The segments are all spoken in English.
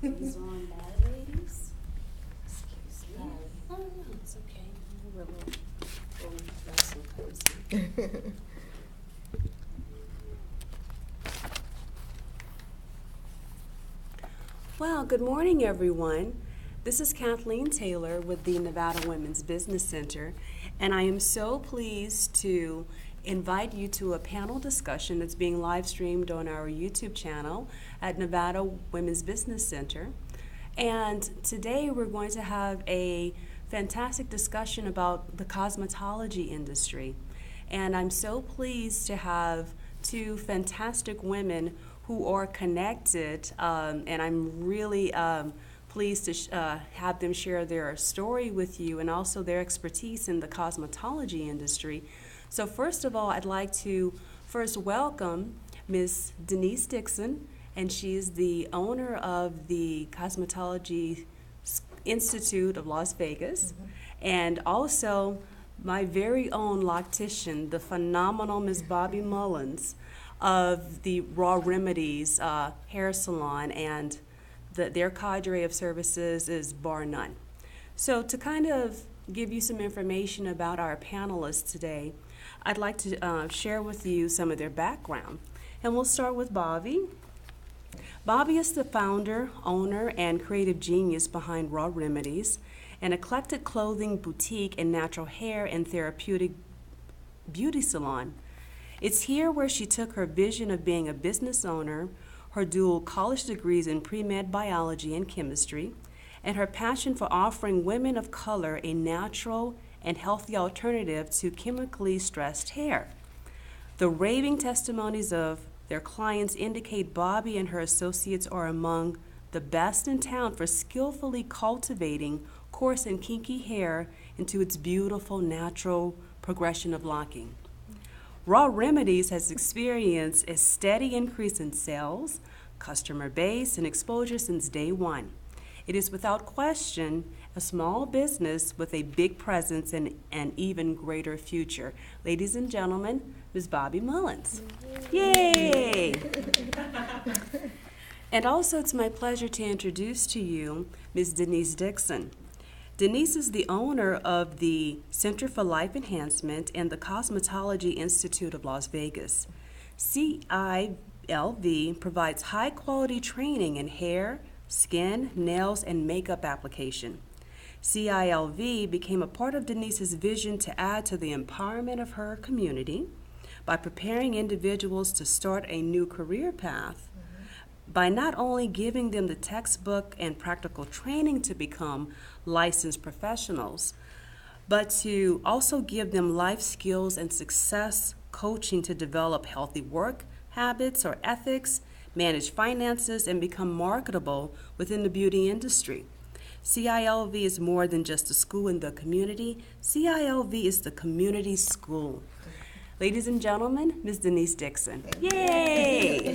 Is on bad, ladies? Excuse me. Oh, no, it's okay. We're a little nice and cozy. Well, good morning, everyone. This is Kathleen Taylor with the Nevada Women's Business Center, and I am so pleased to invite you to a panel discussion that's being live streamed on our YouTube channel at Nevada Women's Business Center. And today we're going to have a fantastic discussion about the cosmetology industry. And I'm so pleased to have two fantastic women who are connected, and I'm really pleased to have them share their story with you and also their expertise in the cosmetology industry. So first of all, I'd like to first welcome Ms. Denise Dixon, and she's the owner of the Cosmetology Institute of Las Vegas, and also my very own loctician, the phenomenal Ms. Bobby Mullins of the Raw Remedies hair salon, and their cadre of services is bar none. So to kind of give you some information about our panelists today, I'd like to share with you some of their background. And we'll start with Bobby. Bobby is the founder, owner, and creative genius behind Raw Remedies, an eclectic clothing boutique and natural hair and therapeutic beauty salon. It's here where she took her vision of being a business owner, her dual college degrees in pre-med biology and chemistry, and her passion for offering women of color a natural and healthy alternative to chemically stressed hair. The raving testimonies of their clients indicate Bobby and her associates are among the best in town for skillfully cultivating coarse and kinky hair into its beautiful natural progression of locking. Raw Remedies has experienced a steady increase in sales, customer base, and exposure since day one. It is without question a small business with a big presence and an even greater future. Ladies and gentlemen, Ms. Bobby Mullins. Yay! And also it's my pleasure to introduce to you Ms. Denise Dixon. Denise is the owner of the Center for Life Enhancement and the Cosmetology Institute of Las Vegas. CILV provides high-quality training in hair, skin, nails, and makeup application. CILV became a part of Denise's vision to add to the empowerment of her community by preparing individuals to start a new career path by not only giving them the textbook and practical training to become licensed professionals, but to also give them life skills and success coaching to develop healthy work habits or ethics, manage finances, and become marketable within the beauty industry. CILV is more than just a school in the community. CILV is the community school. Ladies and gentlemen, Ms. Denise Dixon. Yay!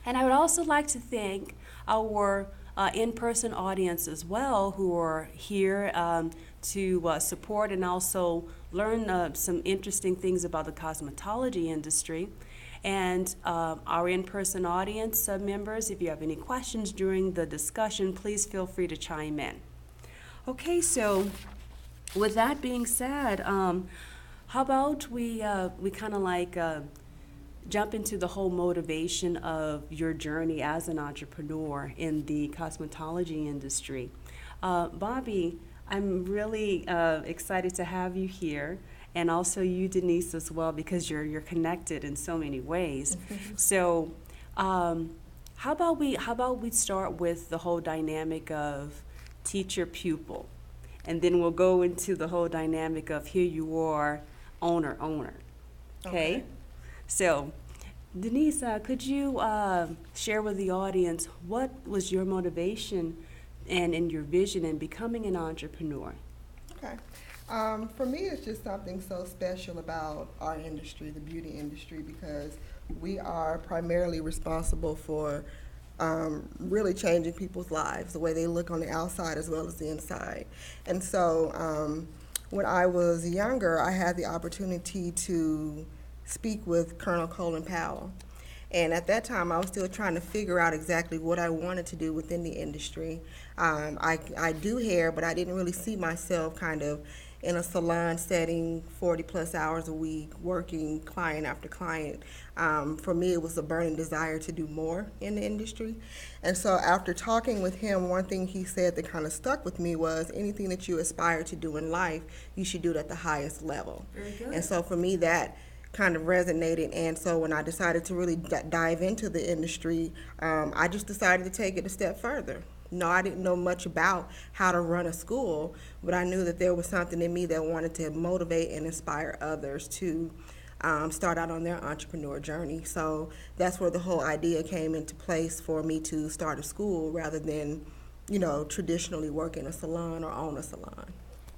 And I would also like to thank our in-person audience as well, who are here to support and also learn some interesting things about the cosmetology industry. And our in-person audience members, if you have any questions during the discussion, please feel free to chime in. Okay, so with that being said, how about we kind of like jump into the whole motivation of your journey as an entrepreneur in the cosmetology industry. Bobby, I'm really excited to have you here, and also you, Denise, as well, because you're connected in so many ways. So, how about we start with the whole dynamic of teacher pupil, and then we'll go into the whole dynamic of here you are, owner. Okay? So, Denise, could you share with the audience what was your motivation and your vision in becoming an entrepreneur? Okay. For me, it's just something so special about our industry, the beauty industry, because we are primarily responsible for really changing people's lives, the way they look on the outside as well as the inside. And so when I was younger, I had the opportunity to speak with Colonel Colin Powell. And at that time, I was still trying to figure out exactly what I wanted to do within the industry. I do hair, but I didn't really see myself kind of in a salon setting 40 plus hours a week, working client after client. For me, it was a burning desire to do more in the industry. And so after talking with him, one thing he said that kind of stuck with me was anything that you aspire to do in life, you should do it at the highest level. Very good. And so for me, that kind of resonated. And so when I decided to really dive into the industry, I just decided to take it a step further. No, I didn't know much about how to run a school, but I knew that there was something in me that wanted to motivate and inspire others to start out on their entrepreneur journey. So that's where the whole idea came into place for me to start a school rather than, traditionally work in a salon or own a salon.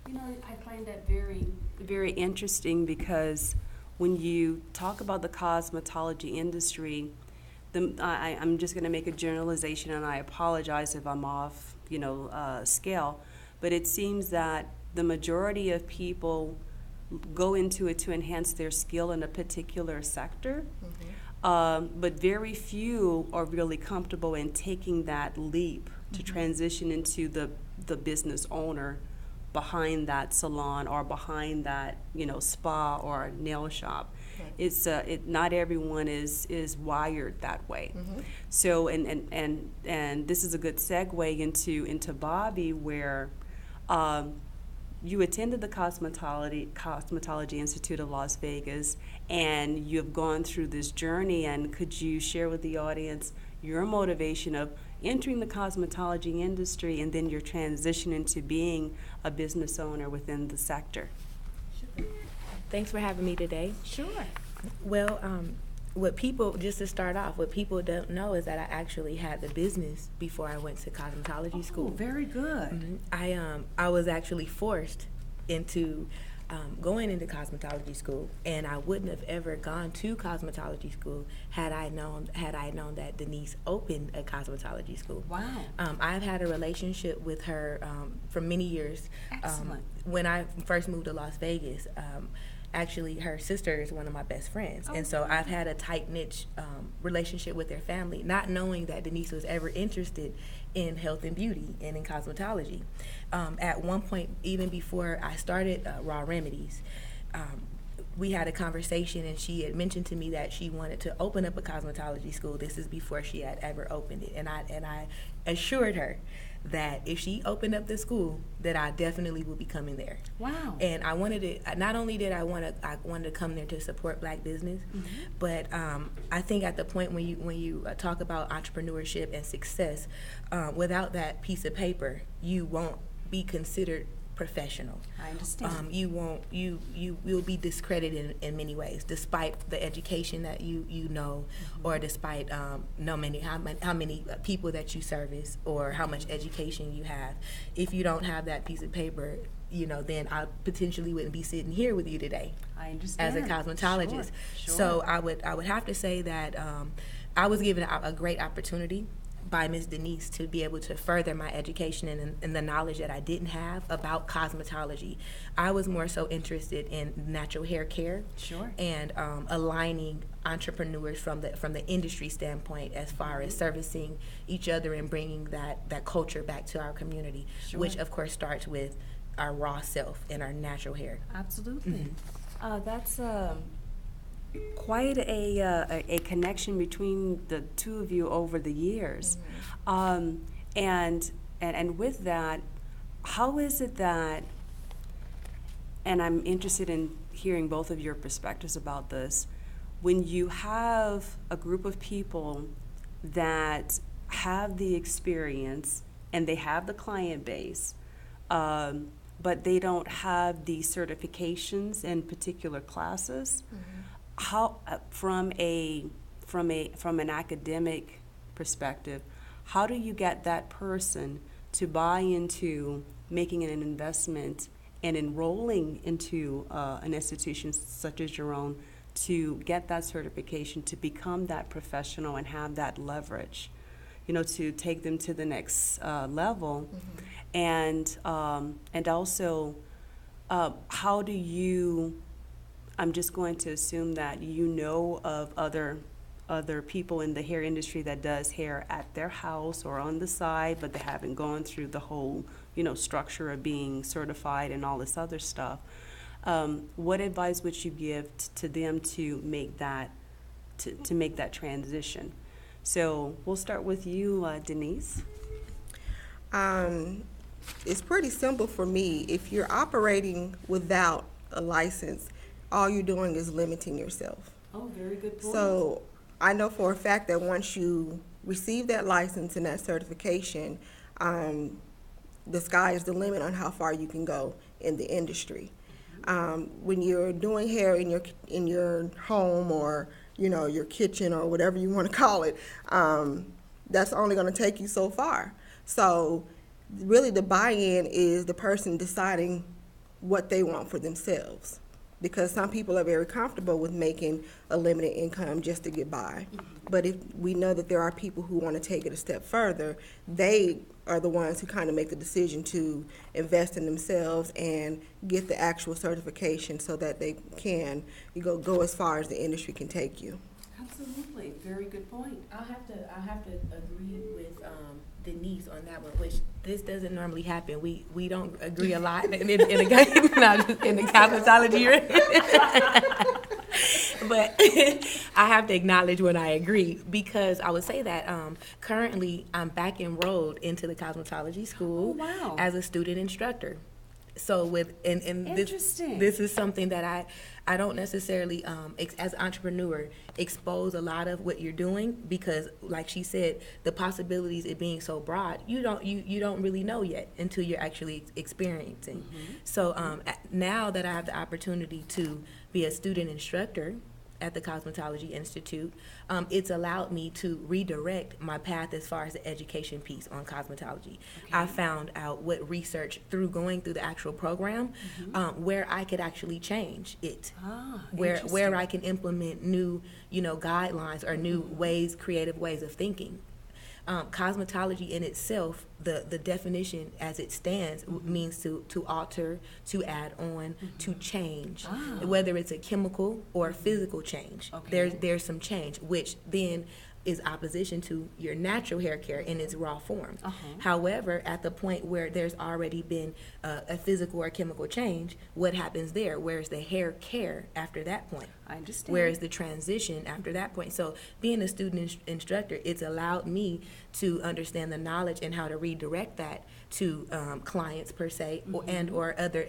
I find that very, very interesting because when you talk about the cosmetology industry, I'm just going to make a generalization, and I apologize if I'm off, scale, but it seems that the majority of people go into it to enhance their skill in a particular sector, but very few are really comfortable in taking that leap to transition into the business owner behind that salon or behind that spa or nail shop. Right. It's not everyone is wired that way. So and this is a good segue into Bobby, where you attended the Cosmetology Institute of Las Vegas, and you have gone through this journey. And could you share with the audience your motivation of entering the cosmetology industry and then your transition into being a business owner within the sector? Sure. Thanks for having me today. Sure. Well, just to start off, what people don't know is that I actually had the business before I went to cosmetology school. Very good. I was actually forced into going into cosmetology school, and I wouldn't have ever gone to cosmetology school had I known that Denise opened a cosmetology school. Wow. I've had a relationship with her for many years. Excellent. When I first moved to Las Vegas, actually her sister is one of my best friends, and so I've had a tight-knit relationship with their family, not knowing that Denise was ever interested in health and beauty and in cosmetology. At one point, even before I started Raw Remedies, we had a conversation, and she had mentioned to me that she wanted to open up a cosmetology school. This is before she had ever opened it, and I assured her that if she opened up the school, that I definitely would be coming there. Wow. And I wanted to, not only did I wanted to come there to support Black business, but I think at the point when you talk about entrepreneurship and success, without that piece of paper, you won't be considered professional. I understand. You will be discredited in many ways, despite the education that you know, or despite how many people that you service, or how much education you have. If you don't have that piece of paper, then I potentially wouldn't be sitting here with you today. I understand. As a cosmetologist. Sure. So I would have to say that I was given a great opportunity by Ms. Denise to be able to further my education and the knowledge that I didn't have about cosmetology. I was more so interested in natural hair care. Sure. And aligning entrepreneurs from the industry standpoint, as far as servicing each other and bringing that culture back to our community, Sure. which of course starts with our raw self and our natural hair. Absolutely. That's quite a connection between the two of you over the years. And with that, how is it that, and I'm interested in hearing both of your perspectives about this, when you have a group of people that have the experience and they have the client base, but they don't have the certifications in particular classes, how from an academic perspective, how do you get that person to buy into making an investment and enrolling into an institution such as your own to get that certification, to become that professional and have that leverage, to take them to the next level? And also, how do you, I'm just going to assume that of other other people in the hair industry that does hair at their house or on the side, but they haven't gone through the whole, structure of being certified and all this other stuff. What advice would you give to them to make that transition? So we'll start with you, Denise. It's pretty simple for me. If you're operating without a license, all you're doing is limiting yourself. Oh, very good point. So I know for a fact that once you receive that license and that certification, the sky is the limit on how far you can go in the industry. When you're doing hair in your home or your kitchen or whatever you want to call it, that's only going to take you so far. So really the buy-in is the person deciding what they want for themselves, because some people are very comfortable with making a limited income just to get by. But if we know that there are people who want to take it a step further, they are the ones who kind of make the decision to invest in themselves and get the actual certification so that they can go as far as the industry can take you. Absolutely, very good point. I'll have to agree with Denise on that one, which this doesn't normally happen. We don't agree a lot in the cosmetology room. But I have to acknowledge when I agree, because I would say that currently I'm back enrolled into the cosmetology school as a student instructor. So this is something that I don't necessarily as an entrepreneur expose a lot of what you're doing, because like she said, the possibilities it being so broad, you don't really know yet until you're actually experiencing. So now that I have the opportunity to be a student instructor at the Cosmetology Institute, it's allowed me to redirect my path as far as the education piece on cosmetology. I found out what research through going through the actual program, where I could actually change it, where I can implement new, guidelines or new creative ways of thinking. Cosmetology in itself, the definition as it stands means to alter, to add on, to change, whether it's a chemical or a physical change. There's some change, which then is opposition to your natural hair care in its raw form. However, at the point where there's already been a physical or chemical change, what happens there? Where's the hair care after that point? I understand. Where is the transition after that point? So being a student instructor, it's allowed me to understand the knowledge and how to redirect that to clients per se, or other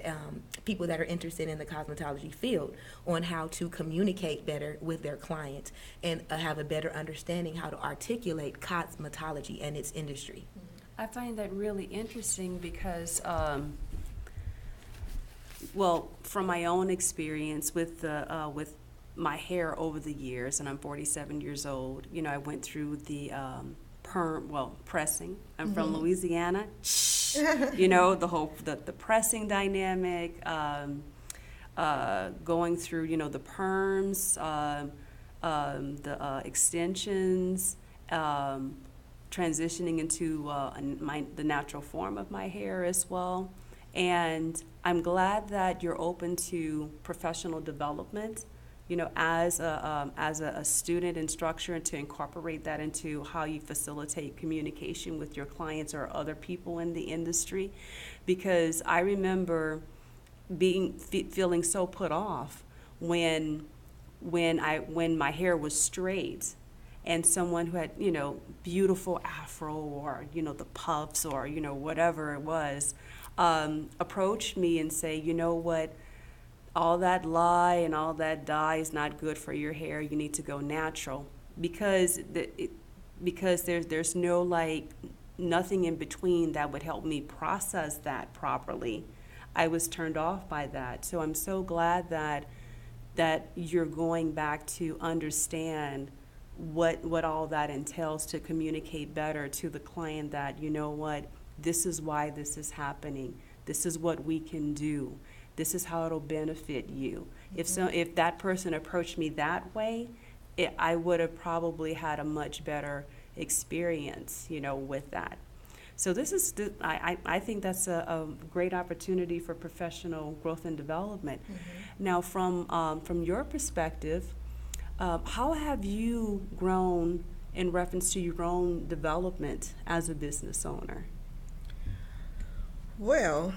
people that are interested in the cosmetology field, on how to communicate better with their clients and have a better understanding how to articulate cosmetology and its industry. I find that really interesting because, from my own experience with my hair over the years, and I'm 47 years old, I went through the pressing. I'm from Louisiana. The pressing dynamic, going through, the perms, the extensions, transitioning into the natural form of my hair as well. And I'm glad that you're open to professional development, as a student instructor, and to incorporate that into how you facilitate communication with your clients or other people in the industry. Because I remember feeling so put off when my hair was straight, and someone who had, beautiful afro, or, the puffs, or, whatever it was, approached me and say, you know what, all that lye and all that dye is not good for your hair. You need to go natural, because there's no nothing in between that would help me process that properly. I was turned off by that. So I'm so glad that you're going back to understand what all that entails, to communicate better to the client that, you know what, this is why this is happening. This is what we can do. This is how it'll benefit you. If that person approached me that way, I would have probably had a much better experience, with that. So I think that's a great opportunity for professional growth and development. Now, from your perspective, How have you grown in reference to your own development as a business owner? Well,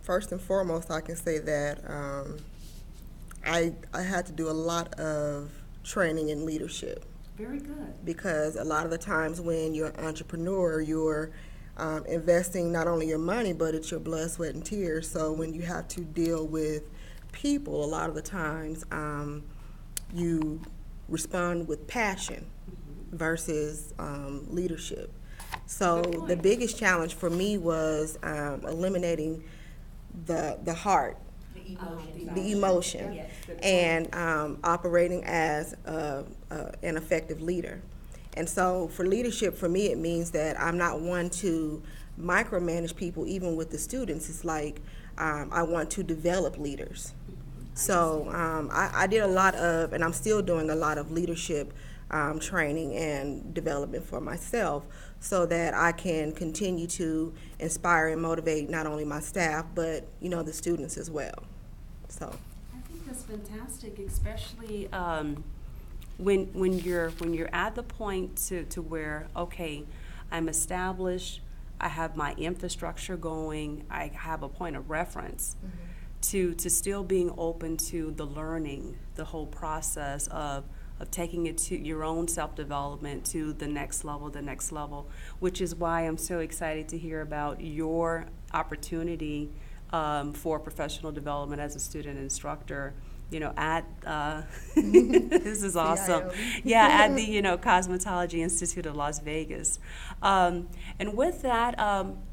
first and foremost, I can say that I had to do a lot of training in leadership Very good. because a lot of the times when you're an entrepreneur, you're investing not only your money, but it's your blood, sweat, and tears. So when you have to deal with people, a lot of the times you respond with passion versus leadership. So Good point. the biggest challenge for me was eliminating the heart, the emotion, Yes. and operating as an effective leader. And so for leadership, for me, it means that I'm not one to micromanage people, even with the students. It's like I want to develop leaders. So I did a lot of, and I'm still doing a lot of leadership training and development for myself so that I can continue to inspire and motivate not only my staff, but, the students as well. So. I think that's fantastic, especially when you're at the point to where, okay, I'm established, I have my infrastructure going, I have a point of reference. To still being open to the learning, the whole process of taking it to your own self-development to the next level, which is why I'm so excited to hear about your opportunity for professional development as a student instructor, at, this is awesome. Yeah, at the, Cosmetology Institute of Las Vegas. And with that,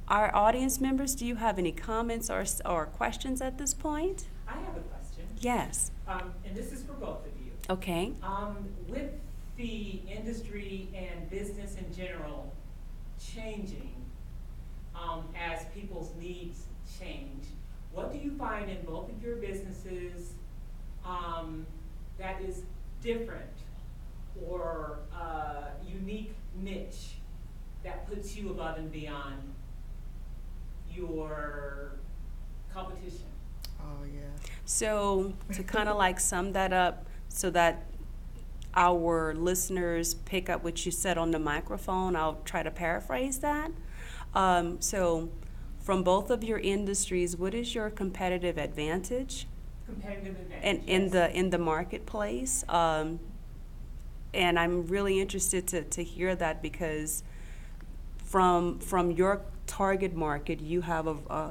our audience members, do you have any comments or questions at this point? I have a question, Yes. and this is for both of you. Okay. With the industry and business in general changing as people's needs change, what do you find in both of your businesses that is different or unique niche that puts you above and beyond your competition? Oh, yeah. So to kind of like sum that up so that our listeners pick up what you said on the microphone, I'll try to paraphrase that. So from both of your industries, what is your competitive advantage? Competitive advantage. And in the marketplace, and I'm really interested to hear that because from your target market, you have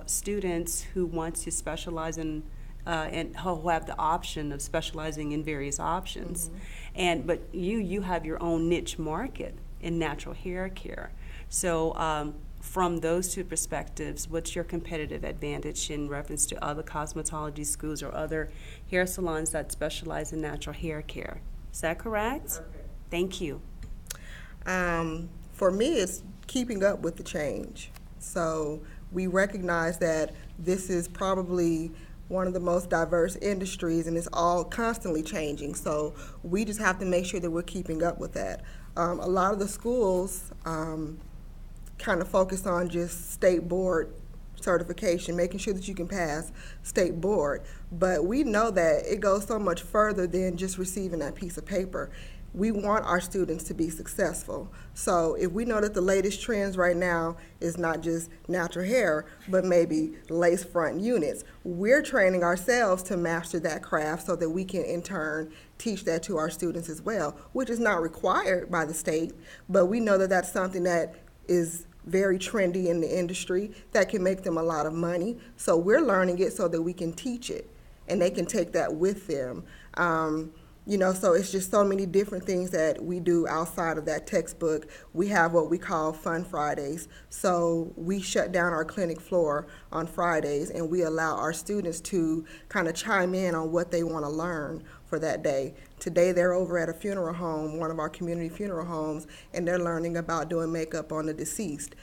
students who want to specialize in and who have the option of specializing in various options, but you have your own niche market in natural hair care. So from those two perspectives, what's your competitive advantage in reference to other cosmetology schools or other hair salons that specialize in natural hair care? Is that correct? Perfect. Thank you. For me, it's keeping up with the change. So we recognize that this is probably one of the most diverse industries and it's all constantly changing. So we just have to make sure that we're keeping up with that. A lot of the schools kind of focus on just state board certification, making sure that you can pass state board. But we know that it goes so much further than just receiving that piece of paper. We want our students to be successful. So if we know that the latest trends right now is not just natural hair, but maybe lace front units, we're training ourselves to master that craft so that we can in turn teach that to our students as well, which is not required by the state, but we know that that's something that is very trendy in the industry that can make them a lot of money. So we're learning it so that we can teach it and they can take that with them. So it's just so many different things that we do outside of that textbook. We have what we call Fun Fridays. So we shut down our clinic floor on Fridays and we allow our students to kind of chime in on what they want to learn for that day. Today they're over at a funeral home, one of our community funeral homes, and they're learning about doing makeup on the deceased.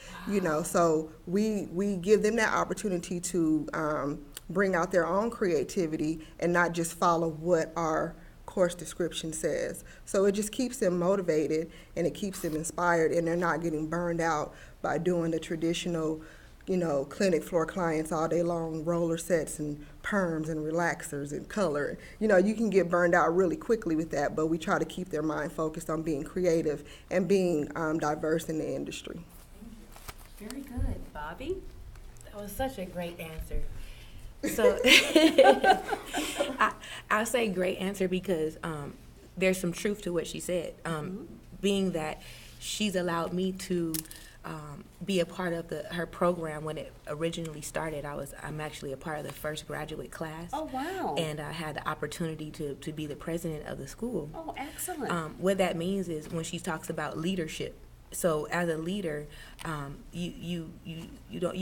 So we give them that opportunity to bring out their own creativity and not just follow what our course description says. So it just keeps them motivated and it keeps them inspired and they're not getting burned out by doing the traditional, clinic floor clients all day long, roller sets and perms and relaxers and color. You can get burned out really quickly with that, but we try to keep their mind focused on being creative and being diverse in the industry. Very good. Bobby? That was such a great answer. So I'll say great answer because there's some truth to what she said. Being that she's allowed me to be a part of her program when it originally started. I'm actually a part of the first graduate class. Oh, wow. And I had the opportunity to be the president of the school. Oh, excellent. What that means is when she talks about leadership. So as a leader, you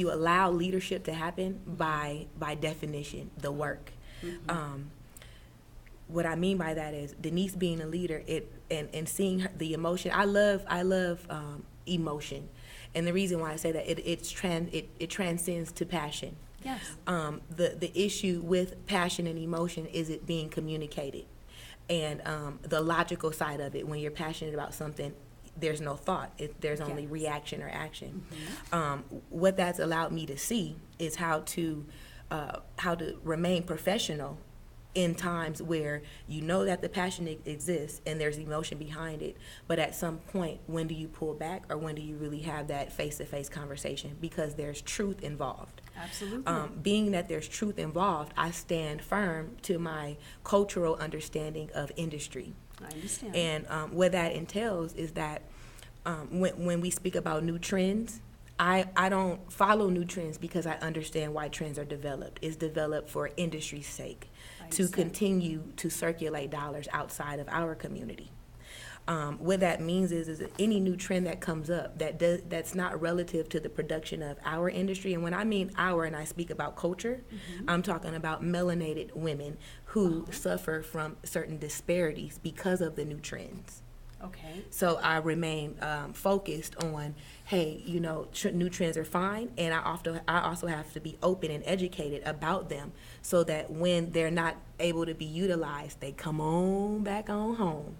allow leadership to happen by definition, the work. What I mean by that is Denise being a leader, and seeing the emotion. I love emotion, and the reason why I say that it transcends to passion. Yes. The issue with passion and emotion is it being communicated, and the logical side of it. When you're passionate about something, there's no thought. There's only reaction or action. What that's allowed me to see is how to remain professional in times where you know that the passion exists and there's emotion behind it, but at some point, when do you pull back, or when do you really have that face-to-face conversation? Because there's truth involved. Absolutely. Being that there's truth involved, I stand firm to my cultural understanding of industry. I understand. And what that entails is that when we speak about new trends, I don't follow new trends because I understand why trends are developed. It's developed for industry's sake, to continue to circulate dollars outside of our community. What that means is that any new trend that comes up that's not relative to the production of our industry, and when I mean our and I speak about culture, I'm talking about melanated women who suffer from certain disparities because of the new trends. Okay. So I remain focused on, hey, new trends are fine, and I also have to be open and educated about them, so that when they're not able to be utilized, they come on back on home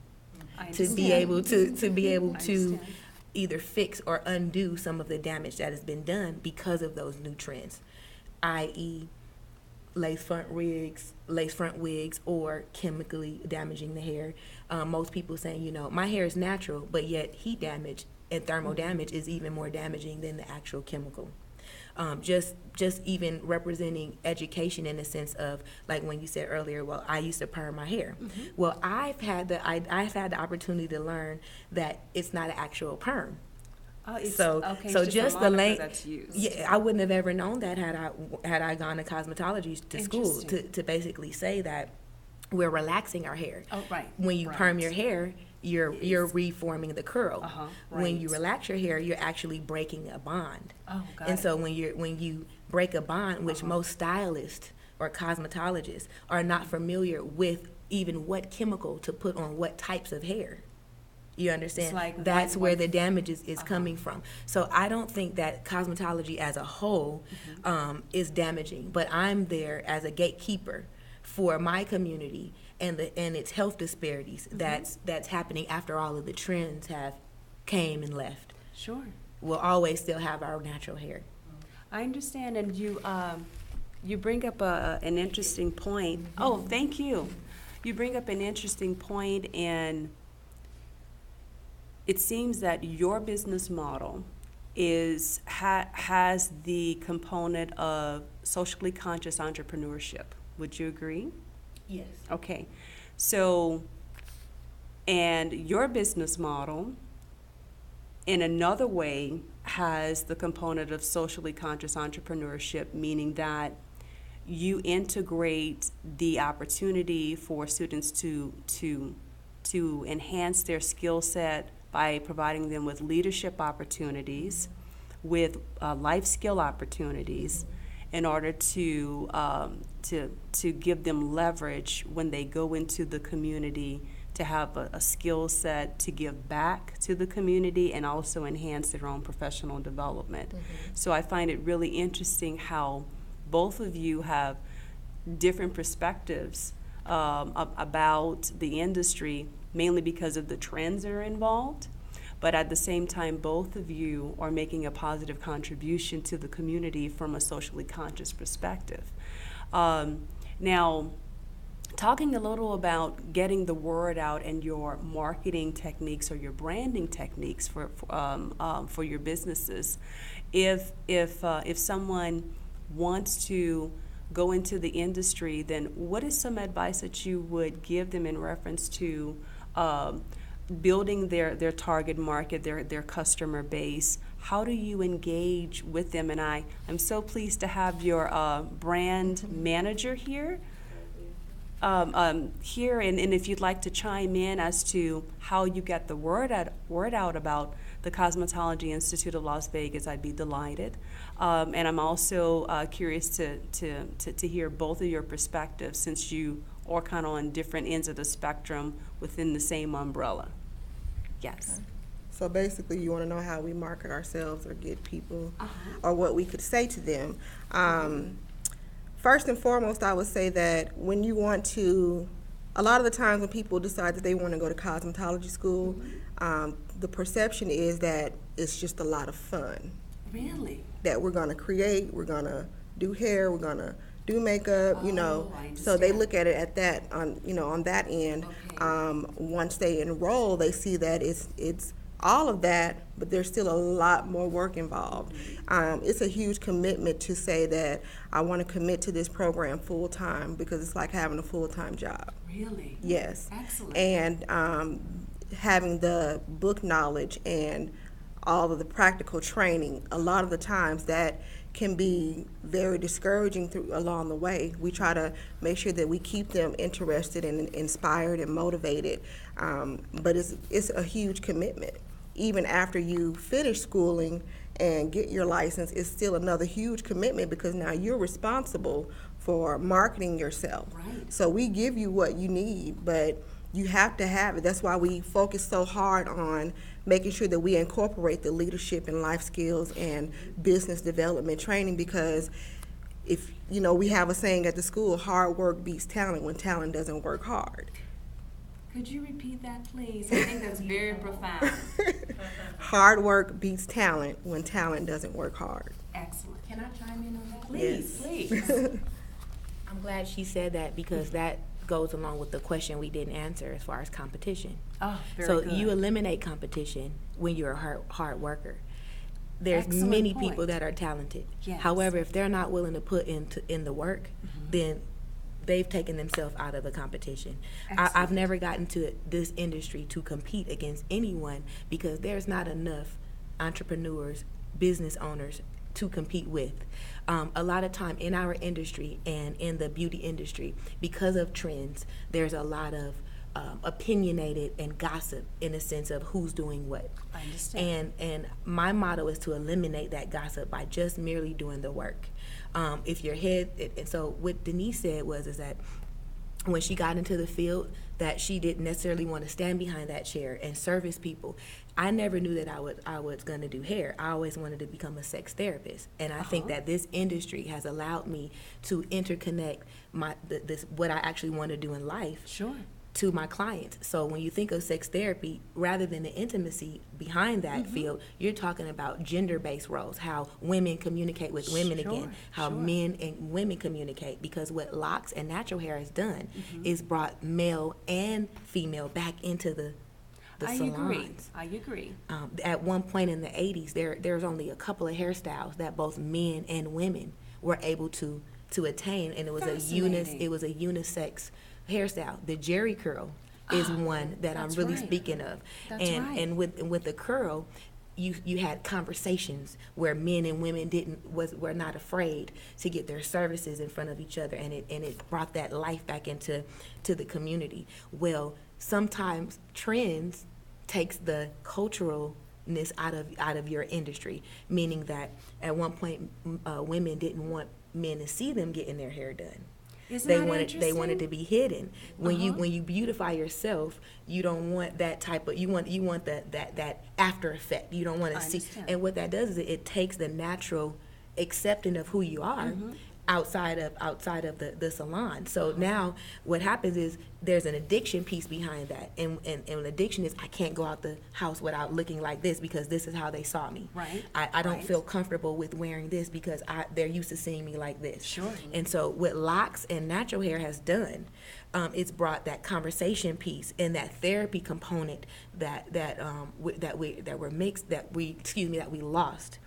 to be able to either fix or undo some of the damage that has been done because of those new trends, i.e. lace front wigs, or chemically damaging the hair. Most people saying, my hair is natural, but yet heat damage and thermal damage is even more damaging than the actual chemical. Just even representing education in the sense of, like when you said earlier, well, I used to perm my hair. Well, I've had the opportunity to learn that it's not an actual perm. So just the length that's used. Yeah, I wouldn't have ever known that had I gone to cosmetology to school to basically say that we're relaxing our hair. Oh, right. When you perm your hair, you're reforming the curl. Right. When you relax your hair, you're actually breaking a bond. Oh, got and it. so when you break a bond, which most stylists or cosmetologists are not familiar with, even what chemical to put on what types of hair. You understand? It's like that's where the damage is coming from. So I don't think that cosmetology as a whole is damaging, but I'm there as a gatekeeper for my community and its health disparities that's happening after all of the trends have came and left. Sure. We'll always still have our natural hair. I understand, and you bring up an interesting point. Oh, thank you. You bring up an interesting point, and it seems that your business model has the component of socially conscious entrepreneurship. Would you agree? Yes. Okay. So, and your business model, in another way, has the component of socially conscious entrepreneurship, meaning that you integrate the opportunity for students to enhance their skill set by providing them with leadership opportunities, with life skill opportunities, in order to give them leverage when they go into the community, to have a skill set to give back to the community and also enhance their own professional development. So I find it really interesting how both of you have different perspectives about the industry, mainly because of the trends that are involved. but at the same time, both of you are making a positive contribution to the community from a socially conscious perspective. Now, talking a little about getting the word out and your marketing techniques or your branding techniques for your businesses, if someone wants to go into the industry, then what is some advice that you would give them in reference to building their target market, their customer base? How do you engage with them? And I'm so pleased to have your brand manager here. And if you'd like to chime in as to how you get the word out about the Cosmetology Institute of Las Vegas, I'd be delighted. And I'm also curious to hear both of your perspectives, since you are kind of on different ends of the spectrum within the same umbrella. Yes. So basically, you want to know how we market ourselves or get people, or what we could say to them. First and foremost, I would say that when you want to, a lot of the times when people decide that they want to go to cosmetology school, the perception is that it's just a lot of fun. Really? That we're going to create, we're going to do hair, we're going to do makeup, I so understand. they look at it at that, on that end. Okay. Once they enroll, they see that it's all of that, but there's still a lot more work involved. It's a huge commitment to say that I want to commit to this program full time, because it's like having a full-time job. Really? Yes. Excellent. And having the book knowledge and all of the practical training, a lot of the times that can be very discouraging along the way. We try to make sure that we keep them interested and inspired and motivated, but it's a huge commitment. Even after you finish schooling and get your license, it's still another huge commitment, because now you're responsible for marketing yourself. Right. So we give you what you need, but you have to have it. That's why we focus so hard on making sure that we incorporate the leadership and life skills and business development training, because if, we have a saying at the school, hard work beats talent when talent doesn't work hard. Could you repeat that, please? I think that's very profound. Hard work beats talent when talent doesn't work hard. Excellent. Can I chime in on that? Please, Yes. please. I'm glad she said that, because that goes along with the question we didn't answer as far as competition. Oh, very So good. you eliminate competition when you're a hard worker. There's Excellent many point. people that are talented. Yes. However, if they're not willing to put in the work, then they've taken themselves out of the competition. I've Excellent. never gotten to this industry to compete against anyone, because there's not enough entrepreneurs, business owners to compete with. A lot of time in our industry and in the beauty industry, because of trends, there's a lot of opinionated and gossip in the sense of who's doing what. I understand. And my motto is to eliminate that gossip by just merely doing the work. If your head, and so what Denise said is that when she got into the field, that she didn't necessarily want to stand behind that chair and service people. I never knew that I was going to do hair. I always wanted to become a sex therapist, and I think that this industry has allowed me to interconnect this what I actually want to do in life. Sure. To my clients. So when you think of sex therapy, rather than the intimacy behind that field, you're talking about gender-based roles, how women communicate with women Sure, again, how sure. men and women communicate, because what locks and natural hair has done is brought male and female back into the I salons. agree. I agree. At one point in the 80s, there's only a couple of hairstyles that both men and women were able to attain, and it was Fascinating. it was a unisex hairstyle. The Jerry curl is one that I'm that's really right. speaking of. That's and right. and with the curl, you had conversations where men and women were not afraid to get their services in front of each other, and it brought that life back into the community. Well, sometimes trends takes the culturalness out of your industry, meaning that at one point women didn't want men to see them getting their hair done. Isn't They that wanted interesting? to be hidden. When you beautify yourself, you don't want that type of you want that after effect. You don't want to I see. understand. And what that does is it takes the natural accepting of who you are outside of the salon. So now what happens is there's an addiction piece behind that, and an addiction is I can't go out the house without looking like this because this is how they saw me. Right. I don't Right. feel comfortable with wearing this because they're used to seeing me like this. Sure. And so what locks and natural hair has done, it's brought that conversation piece and that therapy component that we lost.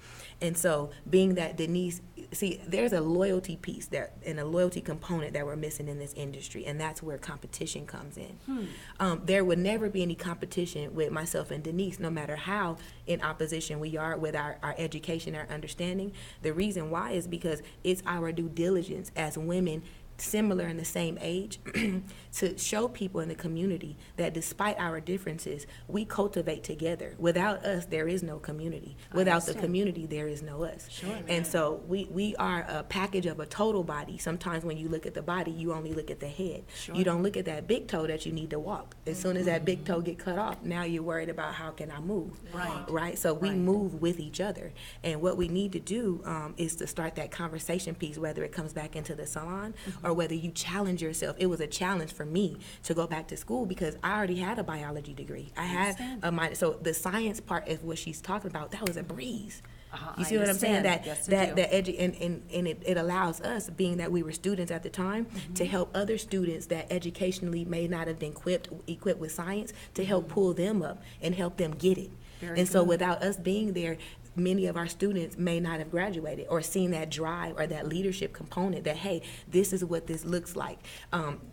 And so being that Denise, see, there's a loyalty piece there and a loyalty component that we're missing in this industry, and that's where competition comes in. There would never be any competition with myself and Denise, no matter how in opposition we are with our education, our understanding. The reason why is because it's our due diligence as women similar in the same age to show people in the community that despite our differences, we cultivate together. Without us, there is no community. Without the community, there is no us. Sure. And so we are a package of a total body. Sometimes when you look at the body, you only look at the head. Sure. You don't look at that big toe that you need to walk. As soon as that big toe get cut off, now you're worried about how can I move. Right? So we Right. move with each other. And what we need to do is to start that conversation piece, whether it comes back into the salon or whether you challenge yourself. It was a challenge for me to go back to school because I already had a biology degree. I had a minor, so the science part of what she's talking about, that was a breeze. You see what I'm saying? That it allows us, being that we were students at the time, to help other students that educationally may not have been equipped with science, to help pull them up and help them get it. Very and so good. without us being there, many of our students may not have graduated or seen that drive or that leadership component that, hey, this is what this looks like.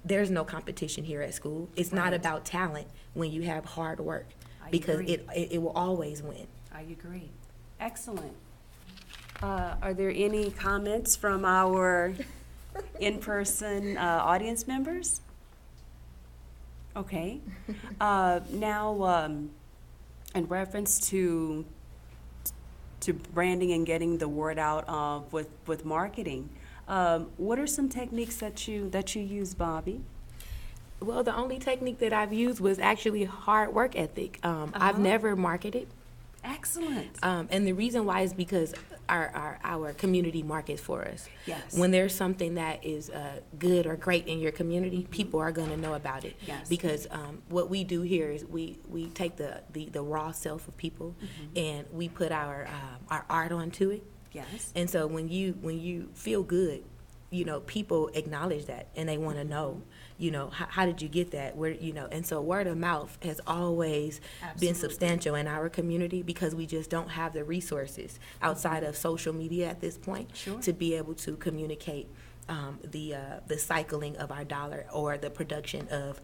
There's no competition here at school. It's not about talent when you have hard work, because agree. it will always win. I agree. Excellent. Are there any comments from our in-person audience members? Okay. Now, in reference to branding and getting the word out with marketing, what are some techniques that you use, Bobby? Well, the only technique that I've used was actually hard work ethic. I've never marketed. Excellent. And the reason why is because our community markets for us. Yes. When there's something that is good or great in your community, people are going to know about it. Yes. Because what we do here is we take the raw self of people and we put our art onto it. Yes. And so when you feel good, people acknowledge that and they want to know, how did you get that? Where, and so word of mouth has always been substantial in our community because we just don't have the resources outside of social media at this point to be able to communicate the cycling of our dollar or the production of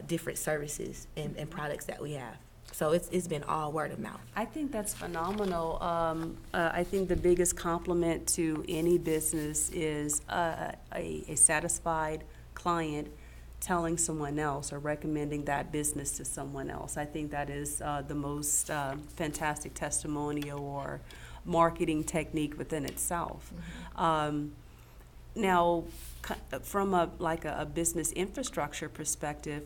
different services and products that we have. So it's been all word of mouth. I think that's phenomenal. I think the biggest compliment to any business is a satisfied client telling someone else or recommending that business to someone else. I think that is the most fantastic testimonial or marketing technique within itself. Now, from a business infrastructure perspective,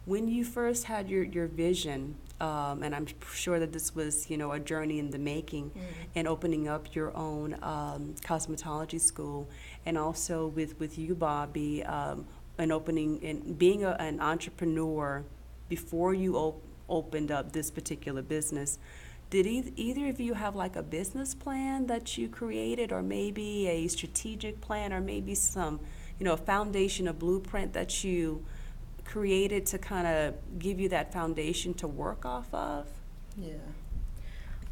when you first had your vision, and I'm sure that this was, a journey in the making, and opening up your own cosmetology school, and also with you, Bobby, and opening and being an entrepreneur before you opened up this particular business. Did either of you have like a business plan that you created, or maybe a strategic plan, or maybe some, a foundation, a blueprint that you created to kind of give you that foundation to work off of? Yeah.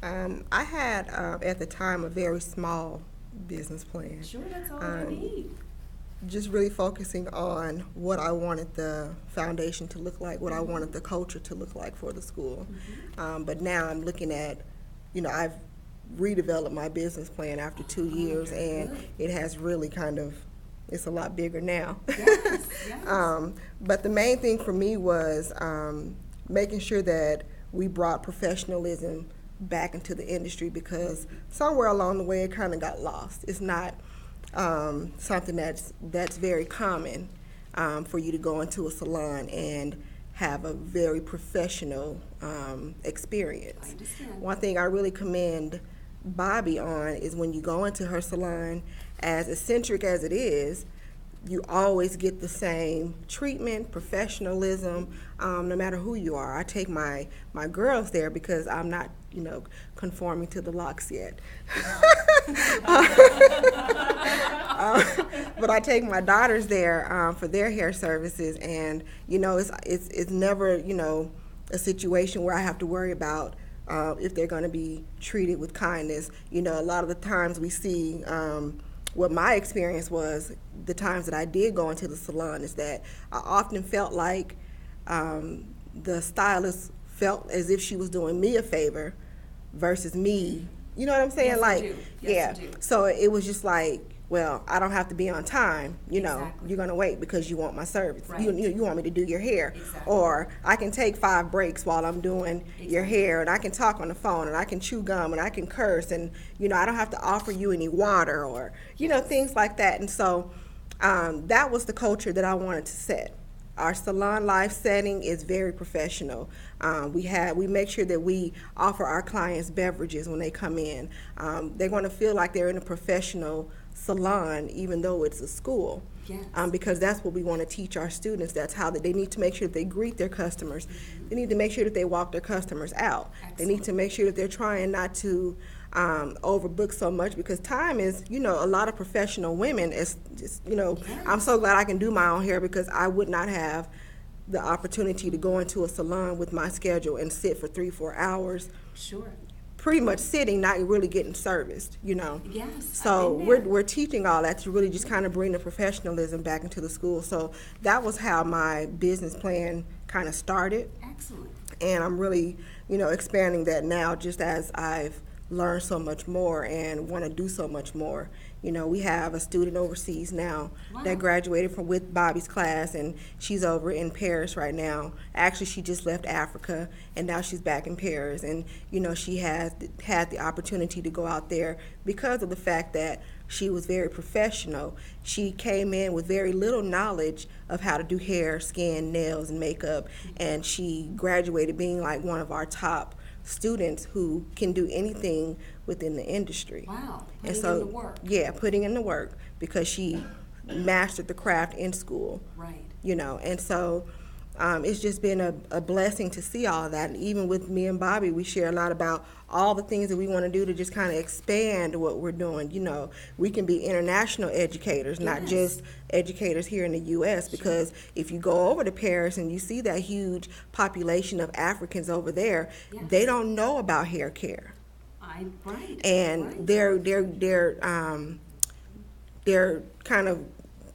I had, at the time, a very small business plan. Sure, that's all I need. Just really focusing on what I wanted the foundation to look like, what I wanted the culture to look like for the school. But now I'm looking at, I've redeveloped my business plan after 2 years, and it has really it's a lot bigger now. Yes, yes. But the main thing for me was making sure that we brought professionalism back into the industry, because somewhere along the way it kind of got lost. It's not something that's very common for you to go into a salon and have a very professional experience. I understand. One thing I really commend Bobby on is when you go into her salon, as eccentric as it is, you always get the same treatment, professionalism, no matter who you are. I take my girls there because I'm not, conforming to the locks yet. But I take my daughters there for their hair services, and it's never a situation where I have to worry about if they're going to be treated with kindness. A lot of the times we see. What my experience was, the times that I did go into the salon, is that I often felt like the stylist felt as if she was doing me a favor versus me. You know what I'm saying? Yes, I do. Yes, I do. So it was just like, well, I don't have to be on time. Exactly. You're gonna wait because you want my service. Right. You want me to do your hair, Exactly. or I can take 5 breaks while I'm doing your Exactly. hair, and I can talk on the phone, and I can chew gum, and I can curse, and I don't have to offer you any water, or things like that. And so that was the culture that I wanted to set. Our salon life setting is very professional. We make sure that we offer our clients beverages when they come in. They're going to feel like they're in a professional salon, even though it's a school. Yes. Because that's what we want to teach our students. That's how they need to make sure that they greet their customers. They need to make sure that they walk their customers out. They need to make sure that they're trying not to overbook so much, because time is, a lot of professional women is just, I'm so glad I can do my own hair, because I would not have the opportunity to go into a salon with my schedule and sit for 3-4 hours, Sure. pretty much sitting, not really getting serviced, Yes. So I've been there. we're teaching all that to really just kind of bring the professionalism back into the school. So that was how my business plan kind of started, Excellent. and I'm really, expanding that now, just as I've learned so much more and want to do so much more. We have a student overseas now that graduated from with Bobby's class, and she's over in Paris right now. Actually, she just left Africa, and now she's back in Paris. And she has had the opportunity to go out there because of the fact that she was very professional. She came in with very little knowledge of how to do hair, skin, nails, and makeup, and she graduated being like one of our top students who can do anything within the industry. Wow. And Putting so, in the work. yeah, putting in the work, because she mastered the craft in school. Right. And so it's just been a blessing to see all of that. And even with me and Bobby, we share a lot about all the things that we want to do to just kind of expand what we're doing. We can be international educators, not Yes. just educators here in the U.S., because if you go over to Paris and you see that huge population of Africans over there, Yes. they don't know about hair care. Right. And Right. they're kind of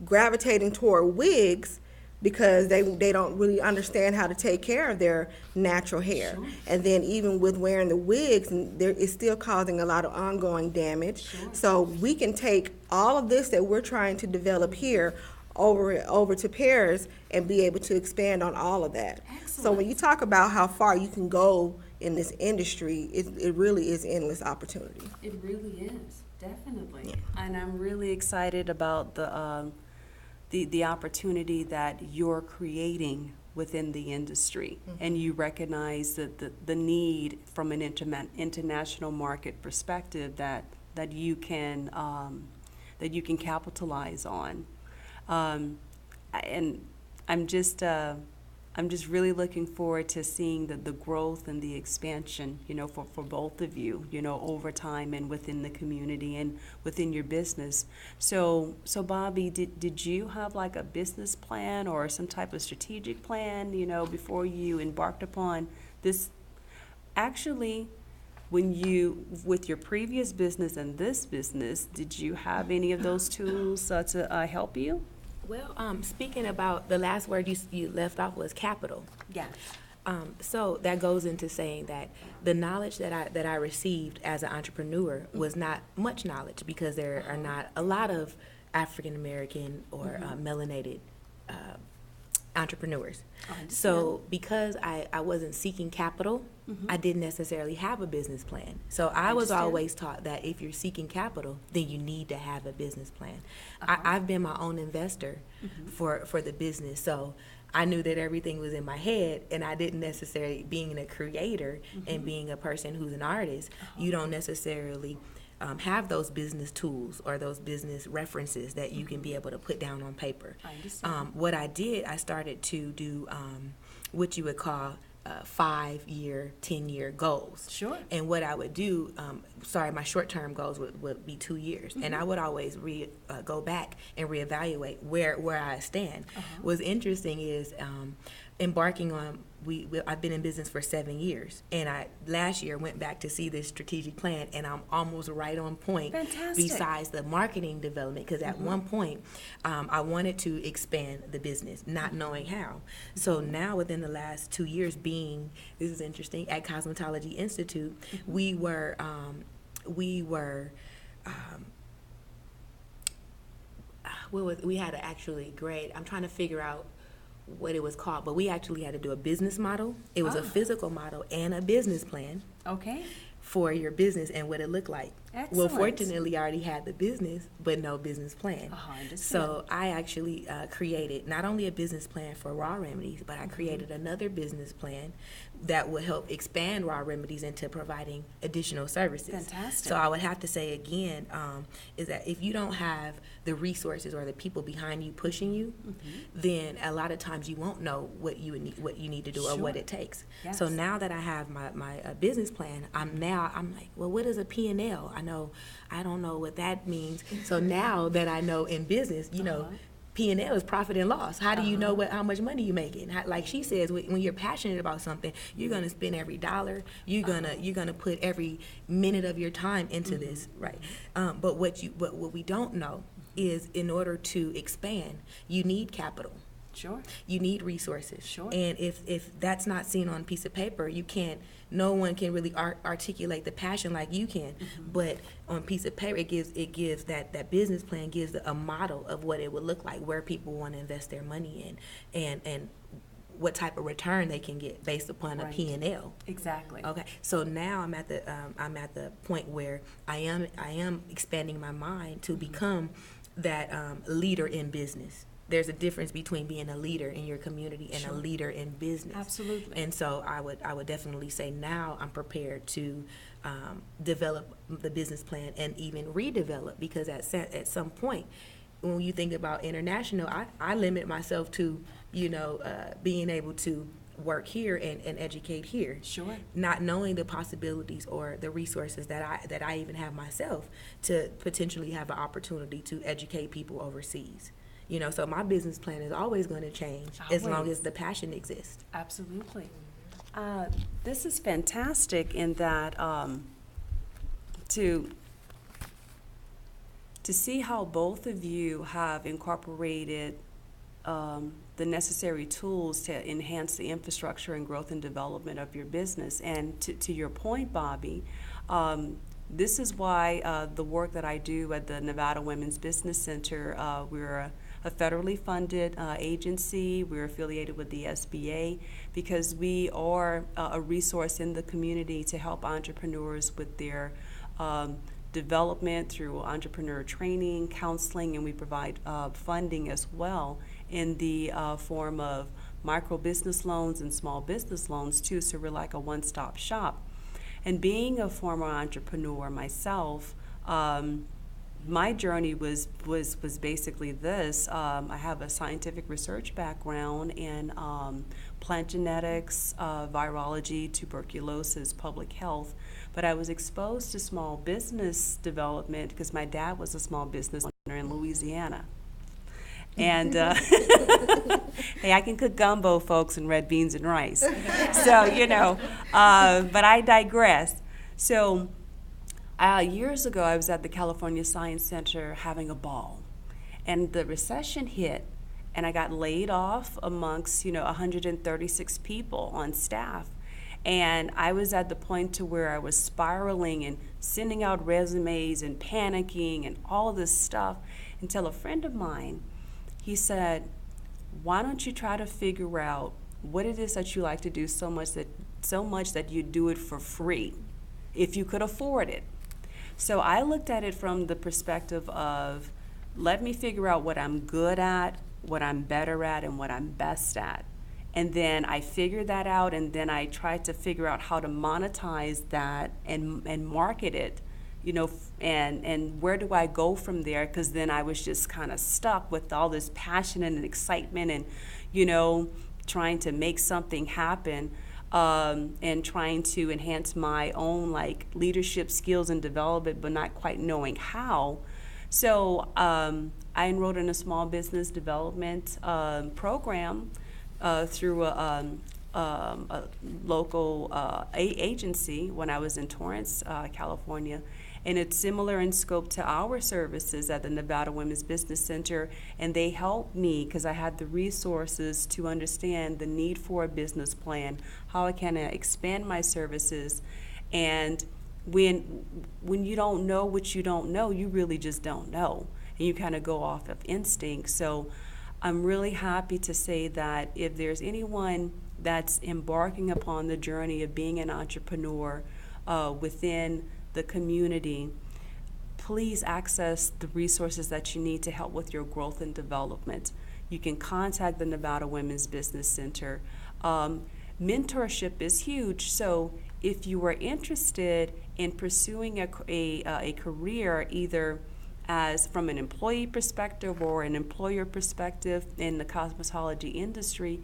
gravitating toward wigs because they don't really understand how to take care of their natural hair. Sure. And then even with wearing the wigs, it's still causing a lot of ongoing damage. Sure. So we can take all of this that we're trying to develop here over to Paris and be able to expand on all of that. So when you talk about how far you can go in this industry, it really is endless opportunity. It really is, definitely. And I'm really excited about the opportunity that you're creating within the industry. And you recognize that the need from an international market perspective that you can capitalize on. And I'm just really looking forward to seeing the growth and the expansion, for both of you, over time and within the community and within your business. So Bobby, did you have like a business plan or some type of strategic plan, before you embarked upon this? Actually, with your previous business and this business, did you have any of those tools to help you? Well, speaking about the last word you left off was capital. Yes. So that goes into saying that the knowledge that I received as an entrepreneur was not much knowledge, because there are not a lot of African American or melanated entrepreneurs. So because I wasn't seeking capital, I didn't necessarily have a business plan. So I was Understand. always taught that if you're seeking capital, then you need to have a business plan. I've been my own investor for the business. So I knew that everything was in my head, and I didn't necessarily, being a creator and being a person who's an artist, you don't necessarily have those business tools or those business references that you can be able to put down on paper. I understand. What I did, I started to do what you would call 5-year, 10-year goals. Sure. And what I would do, my short-term goals would be 2 years. And I would always go back and reevaluate where I stand. What's interesting is embarking on, I've been in business for 7 years, and I last year went back to see this strategic plan, and I'm almost right on point. Fantastic. Besides the marketing development, because at one point I wanted to expand the business, not knowing how. So now within the last 2 years, this is interesting, at Cosmetology Institute, we had to actually grade. I'm trying to figure out what it was called, but we actually had to do a business model. It was a physical model and a business plan Okay. for your business and what it looked like. Excellent. Well, fortunately, I already had the business, but no business plan. I understand. So I actually created not only a business plan for Raw Remedies, but I created another business plan that would help expand Raw Remedies into providing additional services. Fantastic. So I would have to say again, is that if you don't have the resources or the people behind you pushing you, then a lot of times you won't know what you need to do or what Sure. it takes. Yes. So now that I have my business plan, I'm like, well, what is a P&L? I don't know what that means. So now that I know in business, P&L is profit and loss. How do you know how much money you're making? Like she says, when you're passionate about something, you're gonna spend every dollar. You're gonna put every minute of your time into this, right? But what we don't know is, in order to expand, you need capital. Sure. You need resources. Sure. And if that's not seen on a piece of paper, no one can really articulate the passion like you can. But on piece of paper, it gives that business plan gives a model of what it would look like, where people want to invest their money in, and what type of return they can get based upon Right. a P&L. Exactly. Okay, so now I'm at the point where I am expanding my mind to become that leader in business. There's a difference between being a leader in your community and Sure. a leader in business. Absolutely. And so I would definitely say now I'm prepared to develop the business plan and even redevelop, because at some point, when you think about international, I limit myself to being able to work here and educate here. Sure. Not knowing the possibilities or the resources that I even have myself to potentially have an opportunity to educate people overseas. So my business plan is always going to change as long Always. as the passion exists. Absolutely. This is fantastic in that to see how both of you have incorporated the necessary tools to enhance the infrastructure and growth and development of your business. And to your point, Bobby, this is why the work that I do at the Nevada Women's Business Center, we're a federally funded agency. We're affiliated with the SBA because we are a resource in the community to help entrepreneurs with their development through entrepreneur training, counseling, and we provide funding as well in the form of micro business loans and small business loans too. So we're like a one-stop shop. And being a former entrepreneur myself, my journey was basically this. I have a scientific research background in plant genetics, virology, tuberculosis, public health, but I was exposed to small business development because my dad was a small business owner in Louisiana. And hey, I can cook gumbo, folks, and red beans and rice. So, but I digress. So years ago, I was at the California Science Center having a ball, and the recession hit, and I got laid off amongst 136 people on staff, and I was at the point to where I was spiraling and sending out resumes and panicking and all this stuff, until a friend of mine, he said, "Why don't you try to figure out what it is that you like to do so much that you do it for free, if you could afford it?" So I looked at it from the perspective of, let me figure out what I'm good at, what I'm better at, and what I'm best at. And then I figured that out, and then I tried to figure out how to monetize that and market it, and where do I go from there? Because then I was just kind of stuck with all this passion and excitement and, trying to make something happen, and trying to enhance my own like leadership skills and development, but not quite knowing how. So I enrolled in a small business development program through a local agency when I was in Torrance, California. And it's similar in scope to our services at the Nevada Women's Business Center. And they helped me because I had the resources to understand the need for a business plan, how I can expand my services. And when you don't know what you don't know, you really just don't know. And you kind of go off of instinct. So I'm really happy to say that if there's anyone that's embarking upon the journey of being an entrepreneur within the community, please access the resources that you need to help with your growth and development. You can contact the Nevada Women's Business Center. Mentorship is huge, so if you are interested in pursuing a career either as from an employee perspective or an employer perspective in the cosmetology industry,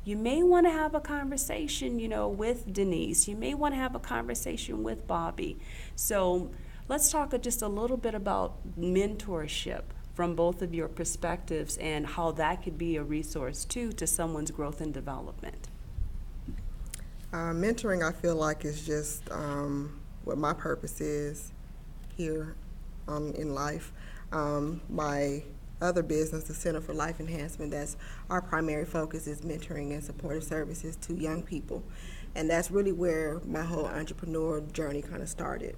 you may want to have a conversation, with Denise. You may want to have a conversation with Bobby. So let's talk just a little bit about mentorship from both of your perspectives and how that could be a resource too to someone's growth and development. Mentoring, I feel like, is just what my purpose is here in life. My other business, the Center for Life Enhancement, that's our primary focus is mentoring and supportive services to young people. And that's really where my whole entrepreneur journey kind of started.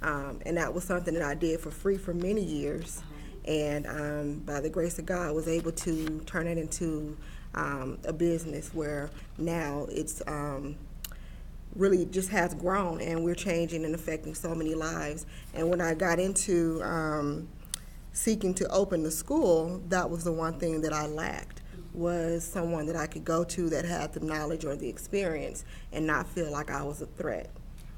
And that was something that I did for free for many years. And by the grace of God, I was able to turn it into a business where now it's really just has grown, and we're changing and affecting so many lives. And when I got into seeking to open the school, that was the one thing that I lacked, was someone that I could go to that had the knowledge or the experience and not feel like I was a threat.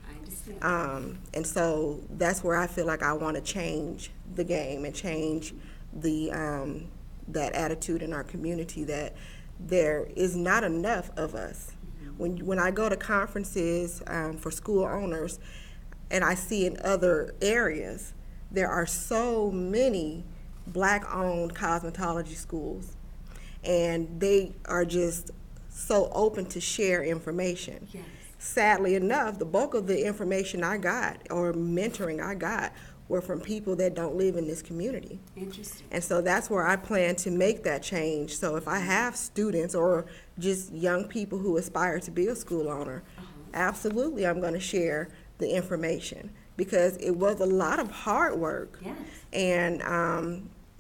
I understand. And so that's where I feel like I want to change the game and change the that attitude in our community that there is not enough of us. When I go to conferences for school owners and I see in other areas, there are so many Black-owned cosmetology schools, and they are just so open to share information. Yes. Sadly enough, the bulk of the information I got or mentoring I got were from people that don't live in this community. Interesting. And so that's where I plan to make that change. So if I have students or just young people who aspire to be a school owner, absolutely I'm going to share the information, because it was a lot of hard work. Yes. And,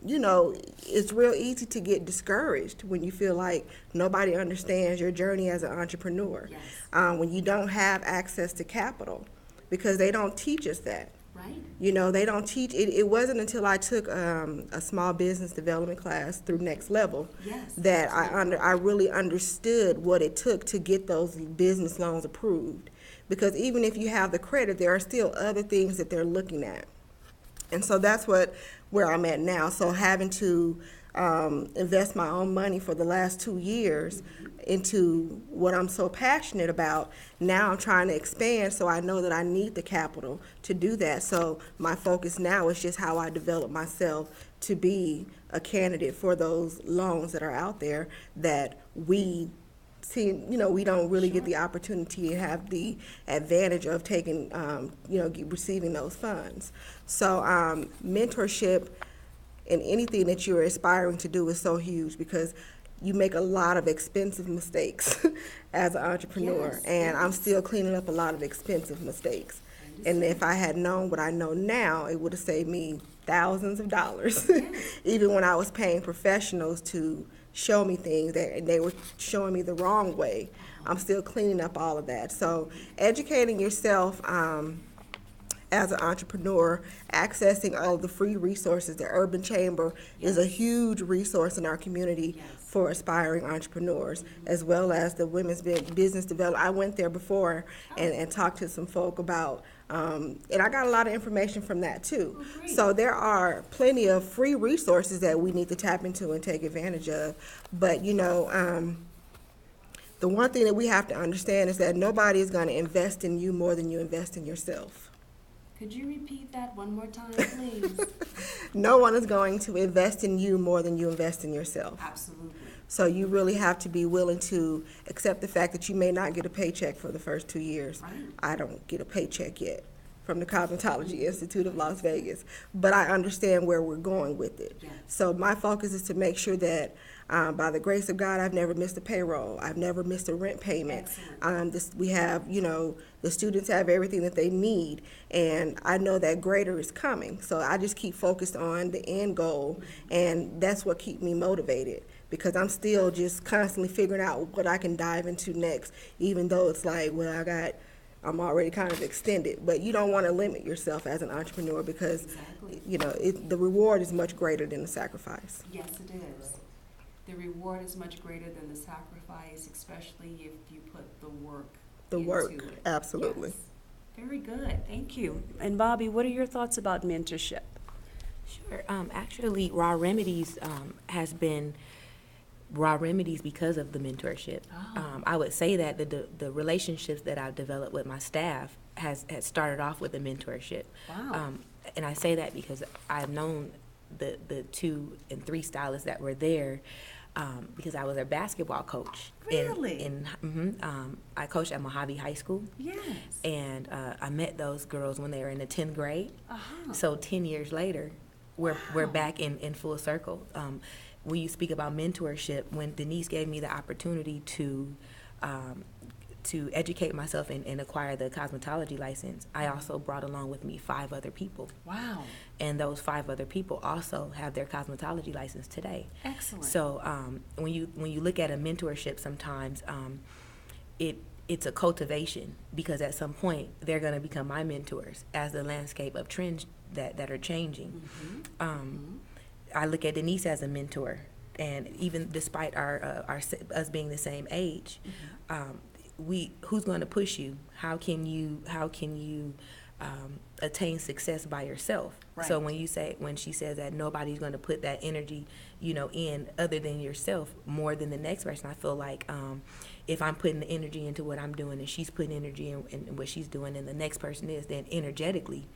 it's real easy to get discouraged when you feel like nobody understands your journey as an entrepreneur. Yes. When you don't have access to capital, because they don't teach us that. Right. They don't teach it. It wasn't until I took a small business development class through Next Level Yes, that I really understood what it took to get those business loans approved. Because even if you have the credit, there are still other things that they're looking at. And so that's where I'm at now. So having to invest my own money for the last 2 years into what I'm so passionate about, now I'm trying to expand, so I know that I need the capital to do that. So my focus now is just how I develop myself to be a candidate for those loans that are out there that we see, we don't really get the opportunity to have the advantage of taking, receiving those funds. So mentorship in anything that you're aspiring to do is so huge, because you make a lot of expensive mistakes as an entrepreneur. Yes, and I'm yes. still cleaning up a lot of expensive mistakes. And if I had known what I know now, it would have saved me thousands of dollars. Even when I was paying professionals to show me things that they were showing me the wrong way, I'm still cleaning up all of that. So educating yourself as an entrepreneur, accessing all of the free resources. The Urban Chamber is a huge resource in our community for aspiring entrepreneurs, as well as the Women's Business Development. I went there before and talked to some folk about, and I got a lot of information from that too. So there are plenty of free resources that we need to tap into and take advantage of. But the one thing that we have to understand is that nobody is going to invest in you more than you invest in yourself. Could you repeat that one more time, please? No one is going to invest in you more than you invest in yourself. Absolutely. So you really have to be willing to accept the fact that you may not get a paycheck for the first 2 years. Right. I don't get a paycheck yet from the Cosmetology Institute of Las Vegas, but I understand where we're going with it. Yes. So my focus is to make sure that by the grace of God, I've never missed a payroll. I've never missed a rent payment. We have, the students have everything that they need, and I know that greater is coming. So I just keep focused on the end goal, and that's what keeps me motivated, because I'm still just constantly figuring out what I can dive into next, even though it's like, well, I'm already kind of extended. But you don't want to limit yourself as an entrepreneur, because, the reward is much greater than the sacrifice. Yes, it is. The reward is much greater than the sacrifice, especially if you put the work into it. Absolutely. Yes. Very good. Thank you. And Bobby, what are your thoughts about mentorship? Sure. Actually, Raw Remedies has been Raw Remedies because of the mentorship. I would say that the relationships that I've developed with my staff has started off with a mentorship. Wow. And I say that because I've known the 2 and 3 stylists that were there, because I was a basketball coach. Really? I coached at Mojave High School. Yes. And I met those girls when they were in the 10th grade. Uh-huh. So 10 years later, we're back in full circle. When you speak about mentorship, when Denise gave me the opportunity to educate myself and acquire the cosmetology license, I also brought along with me 5 other people. Wow. And those 5 other people also have their cosmetology license today. Excellent. So when you look at a mentorship, sometimes it's a cultivation, because at some point they're going to become my mentors as the landscape of trends that are changing. I look at Denise as a mentor, and even despite us being the same age, who's going to push you? How can you attain success by yourself? Right. So when she says that nobody's going to put that energy, in other than yourself more than the next person, I feel like if I'm putting the energy into what I'm doing and she's putting energy in what she's doing and the next person is, then energetically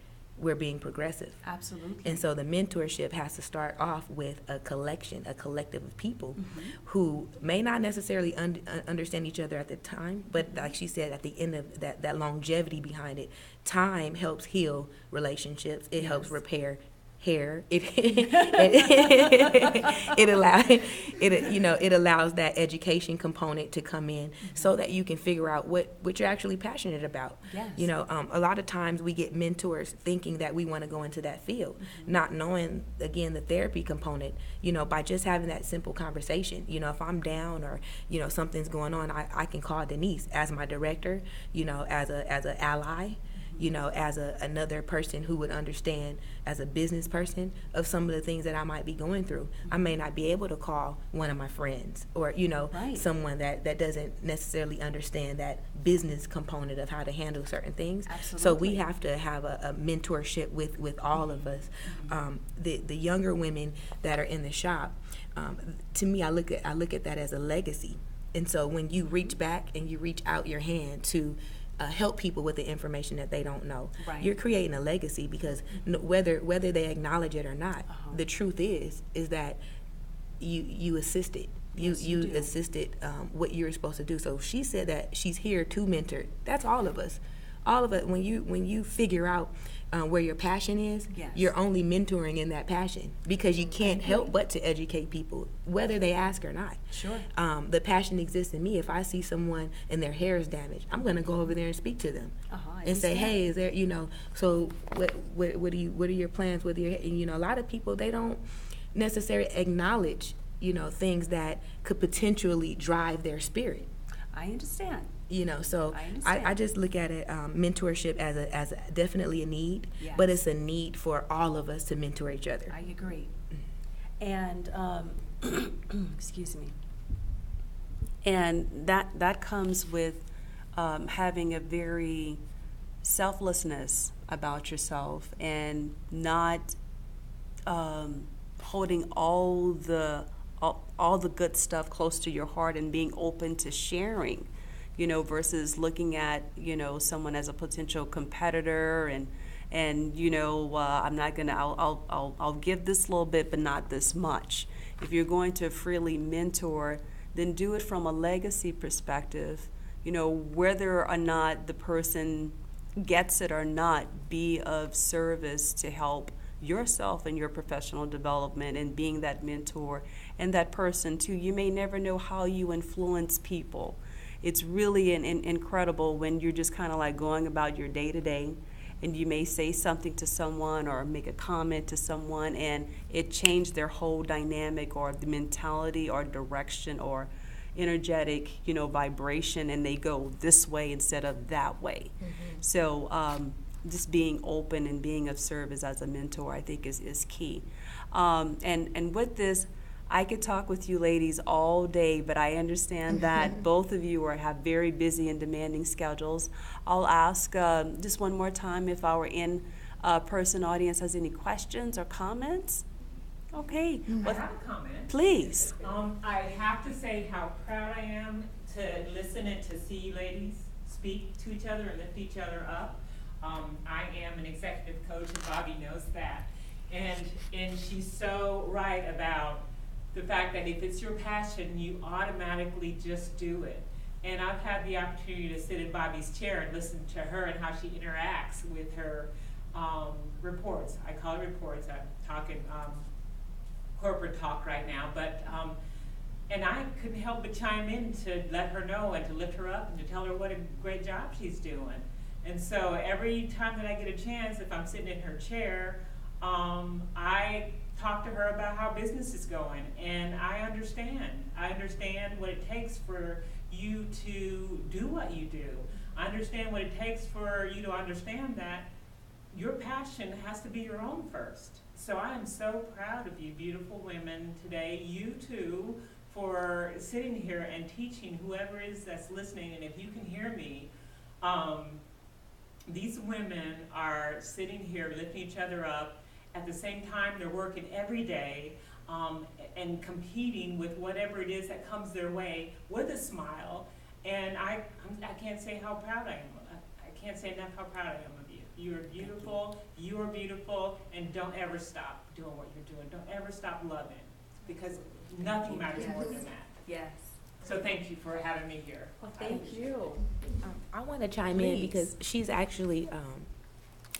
we're being progressive. Absolutely. And so the mentorship has to start off with a collective of people who may not necessarily understand each other at the time, but like she said, at the end of that longevity behind it, time helps heal relationships. It helps repair hair. It allows that education component to come in so that you can figure out what you're actually passionate about. Yes. A lot of times we get mentors thinking that we want to go into that field, not knowing, again, the therapy component, by just having that simple conversation. If I'm down or, something's going on, I can call Denise as my director, as an ally, as another person who would understand as a business person of some of the things that I might be going through. I may not be able to call one of my friends or, Right. someone that doesn't necessarily understand that business component of how to handle certain things. Absolutely. So we have to have a mentorship with all of us. The younger women that are in the shop, to me, I look at that as a legacy. And so when you reach back and you reach out your hand to help people with the information that they don't know, Right. you're creating a legacy, because whether they acknowledge it or not, the truth is that you assisted. Yes, you do. Assisted what you're supposed to do. So she said that she's here to mentor. That's all of us. All of it. When you figure out where your passion is, Yes. you're only mentoring in that passion, because you can't help but to educate people, whether they ask or not. Sure. The passion exists in me. If I see someone and their hair is damaged, I'm going to go over there and speak to them and say, "Hey, is there, so what are your plans with your hair?" And, a lot of people, they don't necessarily acknowledge, things that could potentially drive their spirit. I understand. You know, so I understand. I just look at it, mentorship as definitely a need, but Yes. it's a need for all of us to mentor each other. I agree. And, excuse me. And that comes with having a very selflessness about yourself and not holding all the good stuff close to your heart and being open to sharing, versus looking at, someone as a potential competitor and I'm not gonna, I'll give this little bit, but not this much. If you're going to freely mentor, then do it from a legacy perspective, whether or not the person gets it or not, be of service to help yourself in your professional development and being that mentor and that person too. You may never know how you influence people. It's really incredible when you're just kind of like going about your day to day and you may say something to someone or make a comment to someone and it changed their whole dynamic or the mentality or direction or energetic, vibration, and they go this way instead of that way. So just being open and being of service as a mentor, I think is key. And with this, I could talk with you ladies all day, but I understand that both of you have very busy and demanding schedules. I'll ask just one more time if our in-person audience has any questions or comments. Okay. I have a comment. Please. I have to say how proud I am to listen and to see you ladies speak to each other and lift each other up. I am an executive coach, and Bobby knows that. And she's so right about the fact that if it's your passion, you automatically just do it. And I've had the opportunity to sit in Bobby's chair and listen to her and how she interacts with her reports. I call it reports. I'm talking corporate talk right now, but and I couldn't help but chime in to let her know and to lift her up and to tell her what a great job she's doing. And so every time that I get a chance, if I'm sitting in her chair, I talk to her about how business is going, and I understand what it takes for you to do what you do. I understand what it takes for you to understand that your passion has to be your own first. So I am so proud of you beautiful women today, you too, for sitting here and teaching whoever is that's listening. And if you can hear me, these women are sitting here lifting each other up. At the same time, they're working every day and competing with whatever it is that comes their way with a smile. And I can't say how proud I am. I can't say enough how proud I am of you. You are beautiful, and don't ever stop doing what you're doing. Don't ever stop loving, because nothing matters more than that. Yes. So thank you for having me here. Well, thank you. I want to chime in Please. because she's actually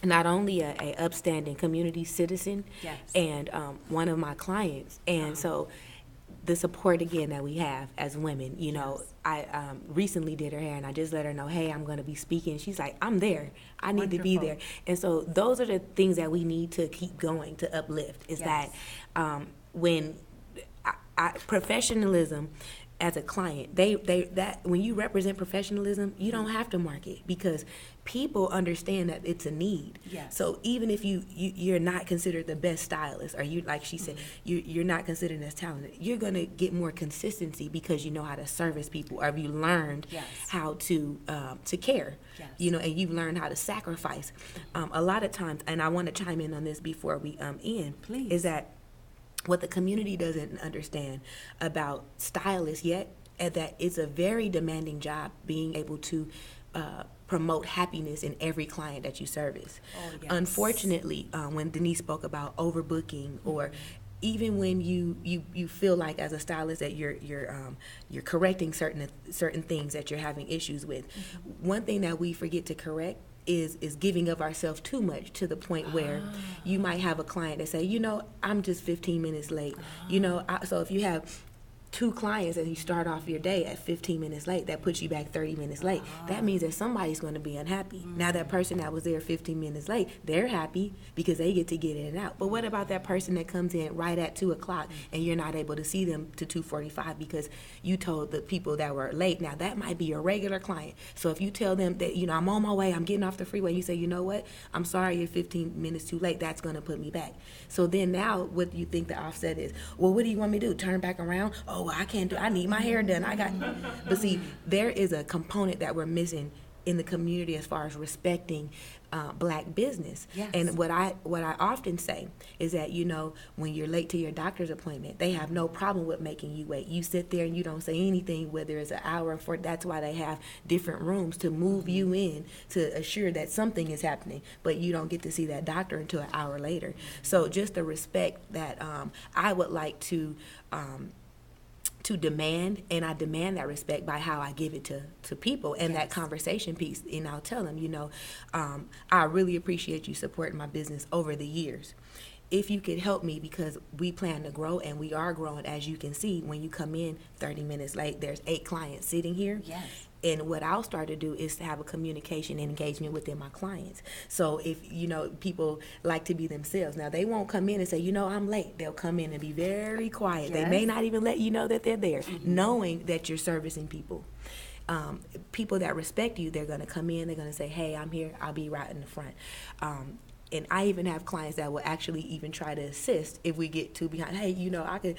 not only a upstanding community citizen Yes. and one of my clients, and so the support again that we have as women, Yes. I recently did her hair and I just let her know, hey, I'm going to be speaking. She's like, I'm there. I need to be Wonderful. there. And so those are the things that we need to keep going to uplift is Yes. that when professionalism as a client, that when you represent professionalism, you don't have to market because people understand that it's a need. Yes. So even if you're not considered the best stylist, or you, like she said, you're not considered as talented, you're gonna get more consistency because you know how to service people, or you learned Yes. how to care. Yes. And you've learned how to sacrifice. A lot of times, and I want to chime in on this before we end, Please. is that what the community doesn't understand about stylists yet, is that it's a very demanding job being able to promote happiness in every client that you service. Oh, yes. Unfortunately, when Denise spoke about overbooking, or even when you feel like as a stylist that you're correcting certain things that you're having issues with, one thing that we forget to correct is giving of ourselves too much, to the point where you might have a client that say, I'm just 15 minutes late. So if you have 2 clients and you start off your day at 15 minutes late, that puts you back 30 minutes late. That means that somebody's going to be unhappy. Now that person that was there 15 minutes late, they're happy because they get to get in and out. But what about that person that comes in right at 2 o'clock and you're not able to see them to 2:45 because you told the people that were late? Now that might be your regular client. So if you tell them that, I'm on my way, I'm getting off the freeway, you say, you know what, I'm sorry you're 15 minutes too late, that's going to put me back. So then now what do you think the offset is? Well, what do you want me to do? Turn back around? Oh, well, I can't do, I need my hair done. But see, there is a component that we're missing in the community as far as respecting Black business. Yes. And what I often say is that, when you're late to your doctor's appointment, they have no problem with making you wait. You sit there and you don't say anything, whether it's an hour and 4. That's why they have different rooms to move you in to assure that something is happening, but you don't get to see that doctor until an hour later. So just the respect that I would like to demand, and I demand that respect by how I give it to people, and that conversation piece. And I'll tell them, I really appreciate you supporting my business over the years. If you could help me, because we plan to grow and we are growing, as you can see, when you come in 30 minutes late, there's 8 clients sitting here. Yes. And what I'll start to do is to have a communication and engagement within my clients. So if, people like to be themselves. Now, they won't come in and say, I'm late. They'll come in and be very quiet. Yes. They may not even let you know that they're there, knowing that you're servicing people. People that respect you, they're going to come in, they're going to say, hey, I'm here, I'll be right in the front. And I even have clients that will actually even try to assist if we get too behind. Hey, I could.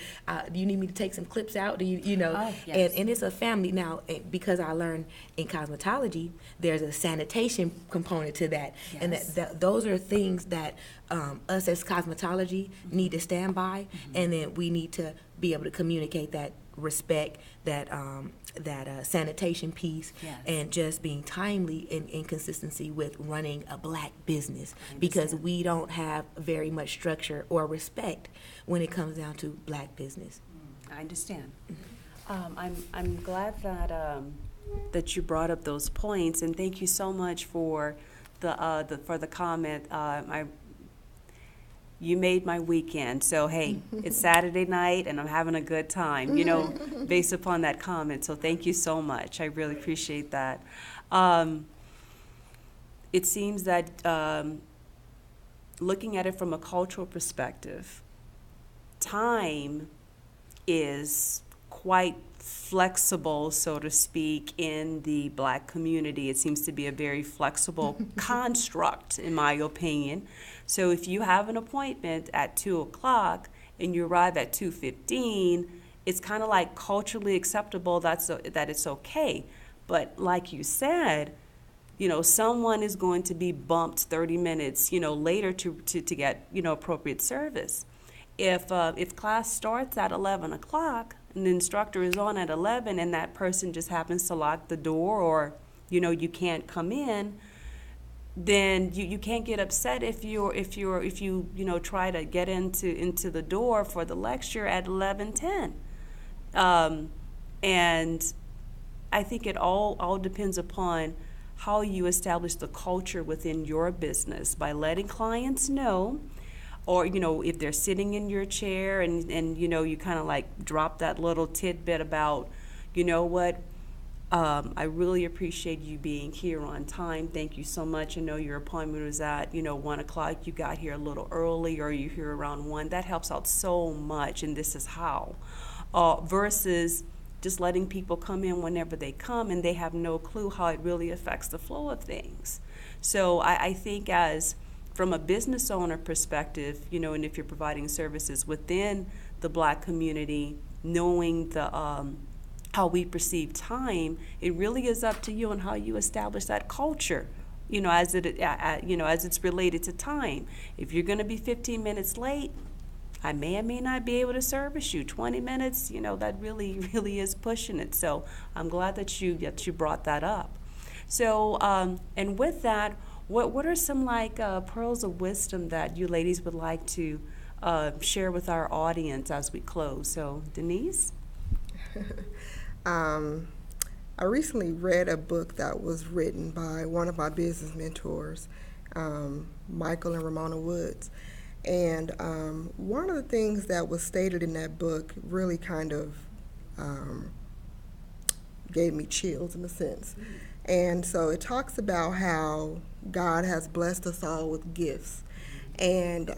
Do you need me to take some clips out? Do you know? Oh, yes. And it's a family now, because I learned in cosmetology, there's a sanitation component to that, and Yes. that those are things that us as cosmetology need to stand by, and then we need to be able to communicate that respect, that sanitation piece, Yes. and just being timely and consistency with running a Black business, I because understand. we don't have very much structure or respect when it comes down to Black business. I understand. I'm glad that you brought up those points, and thank you so much for the comment. You made my weekend. So hey, it's Saturday night and I'm having a good time, based upon that comment. So thank you so much. I really appreciate that. It seems that looking at it from a cultural perspective, time is quite flexible, so to speak, in the Black community. It seems to be a very flexible construct, in my opinion. So if you have an appointment at 2 o'clock and you arrive at 2:15, it's kind of like culturally acceptable that it's okay. But like you said, someone is going to be bumped 30 minutes, later to get, appropriate service. If class starts at 11 o'clock and the instructor is on at 11 and that person just happens to lock the door, or, you can't come in, then you can't get upset if you try to get into the door for the lecture at 11:10. And I think it all depends upon how you establish the culture within your business by letting clients know, or if they're sitting in your chair and you kind of like drop that little tidbit about, what, I really appreciate you being here on time. Thank you so much. I know your appointment was at 1 o'clock. You got here a little early, or you're here around 1. That helps out so much, and this is how. Versus just letting people come in whenever they come and they have no clue how it really affects the flow of things. So I think from a business owner perspective, and if you're providing services within the Black community, knowing how we perceive time, it really is up to you on how you establish that culture, as it's related to time. If you're going to be 15 minutes late, I may or may not be able to service you. 20 minutes, that really, really is pushing it. So I'm glad that you brought that up. So, and with that, what are some pearls of wisdom that you ladies would like to share with our audience as we close? So, Denise? I recently read a book that was written by one of my business mentors, Michael and Ramona Woods. And one of the things that was stated in that book really kind of gave me chills in a sense. And so it talks about how God has blessed us all with gifts. And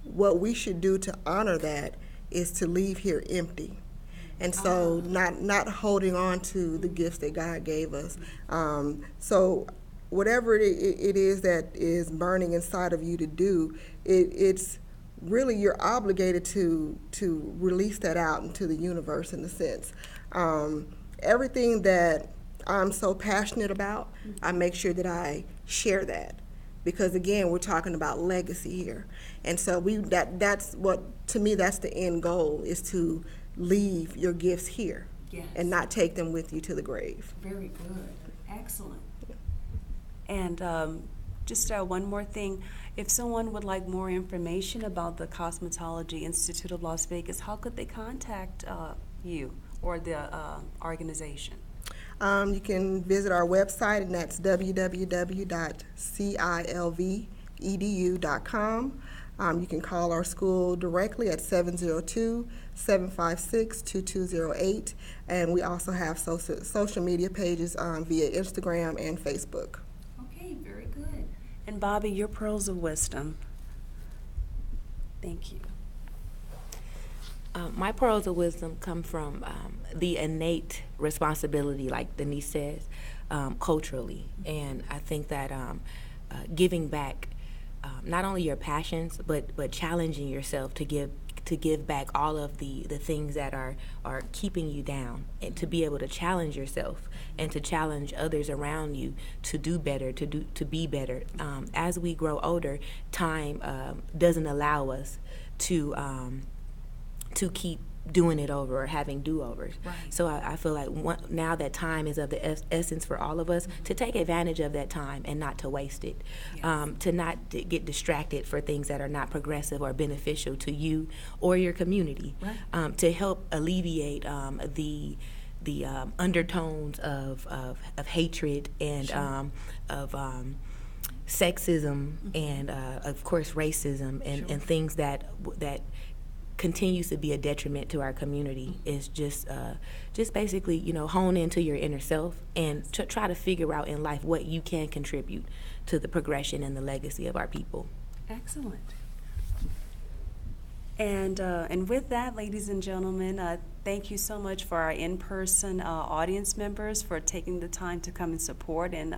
what we should do to honor that is to leave here empty. And so not holding on to the gifts that God gave us. So whatever it is that is burning inside of you to do, it's really you're obligated to release that out into the universe in a sense. Everything that I'm so passionate about, I make sure that I share that. Because again, we're talking about legacy here. And so that's what, to me, that's the end goal, is to leave your gifts here. Yes. And not take them with you to the grave. Very good. Excellent. And just one more thing. If someone would like more information about the Cosmetology Institute of Las Vegas, how could they contact you or the organization? You can visit our website, and that's www.cilvedu.com. You can call our school directly at 702-756-2208. And we also have social media pages via Instagram and Facebook. Okay, very good. And Bobby, your pearls of wisdom. Thank you. My pearls of wisdom come from the innate responsibility, like Denise says, culturally. And I think that giving back not only your passions, but challenging yourself to give back all of the things that are keeping you down, and to be able to challenge yourself and to challenge others around you to do better, to be better. As we grow older, time doesn't allow us to keep doing it over or having do-overs. Right. So I feel like now that time is of the essence for all of us, to take advantage of that time and not to waste it. Yes. To not get distracted for things that are not progressive or beneficial to you or your community. Right. To help alleviate the undertones of hatred and sure. Of sexism and of course racism and, sure. and things that continues to be a detriment to our community. Is just basically, hone into your inner self and try to figure out in life what you can contribute to the progression and the legacy of our people. Excellent. And with that, ladies and gentlemen, thank you so much for our in-person audience members for taking the time to come and support and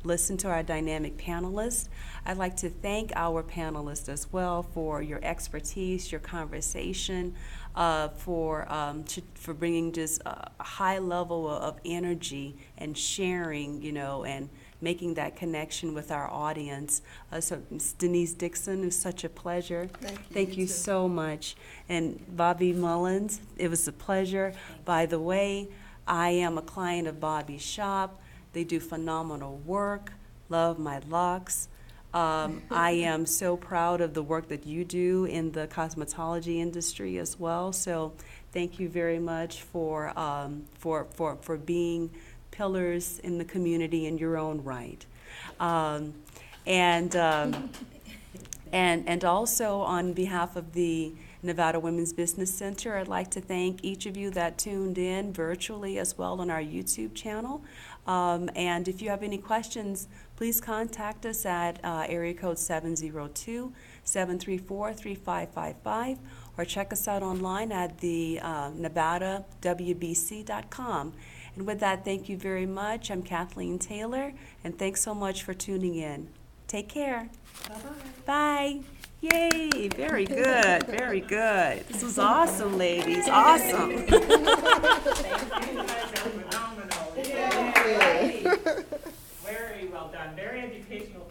listen to our dynamic panelists. I'd like to thank our panelists as well for your expertise, your conversation, for bringing just a high level of energy and sharing, and making that connection with our audience. So Ms. Denise Dixon, it was such a pleasure. Thank you so much. And Bobby Mullins, it was a pleasure. By the way, I am a client of Bobby's shop. They do phenomenal work. Love my locks. I am so proud of the work that you do in the cosmetology industry as well. So thank you very much for being pillars in the community in your own right. And also on behalf of the Nevada Women's Business Center, I'd like to thank each of you that tuned in virtually as well on our YouTube channel. And if you have any questions, please contact us at area code 702-734-3555 or check us out online at the nevadawbc.com. And with that, thank you very much. I'm Kathleen Taylor, and thanks so much for tuning in. Take care. Bye-bye. Bye. Yay, very good, very good. This was awesome, ladies, awesome. Thank you. You guys are phenomenal. Very well done, very educational.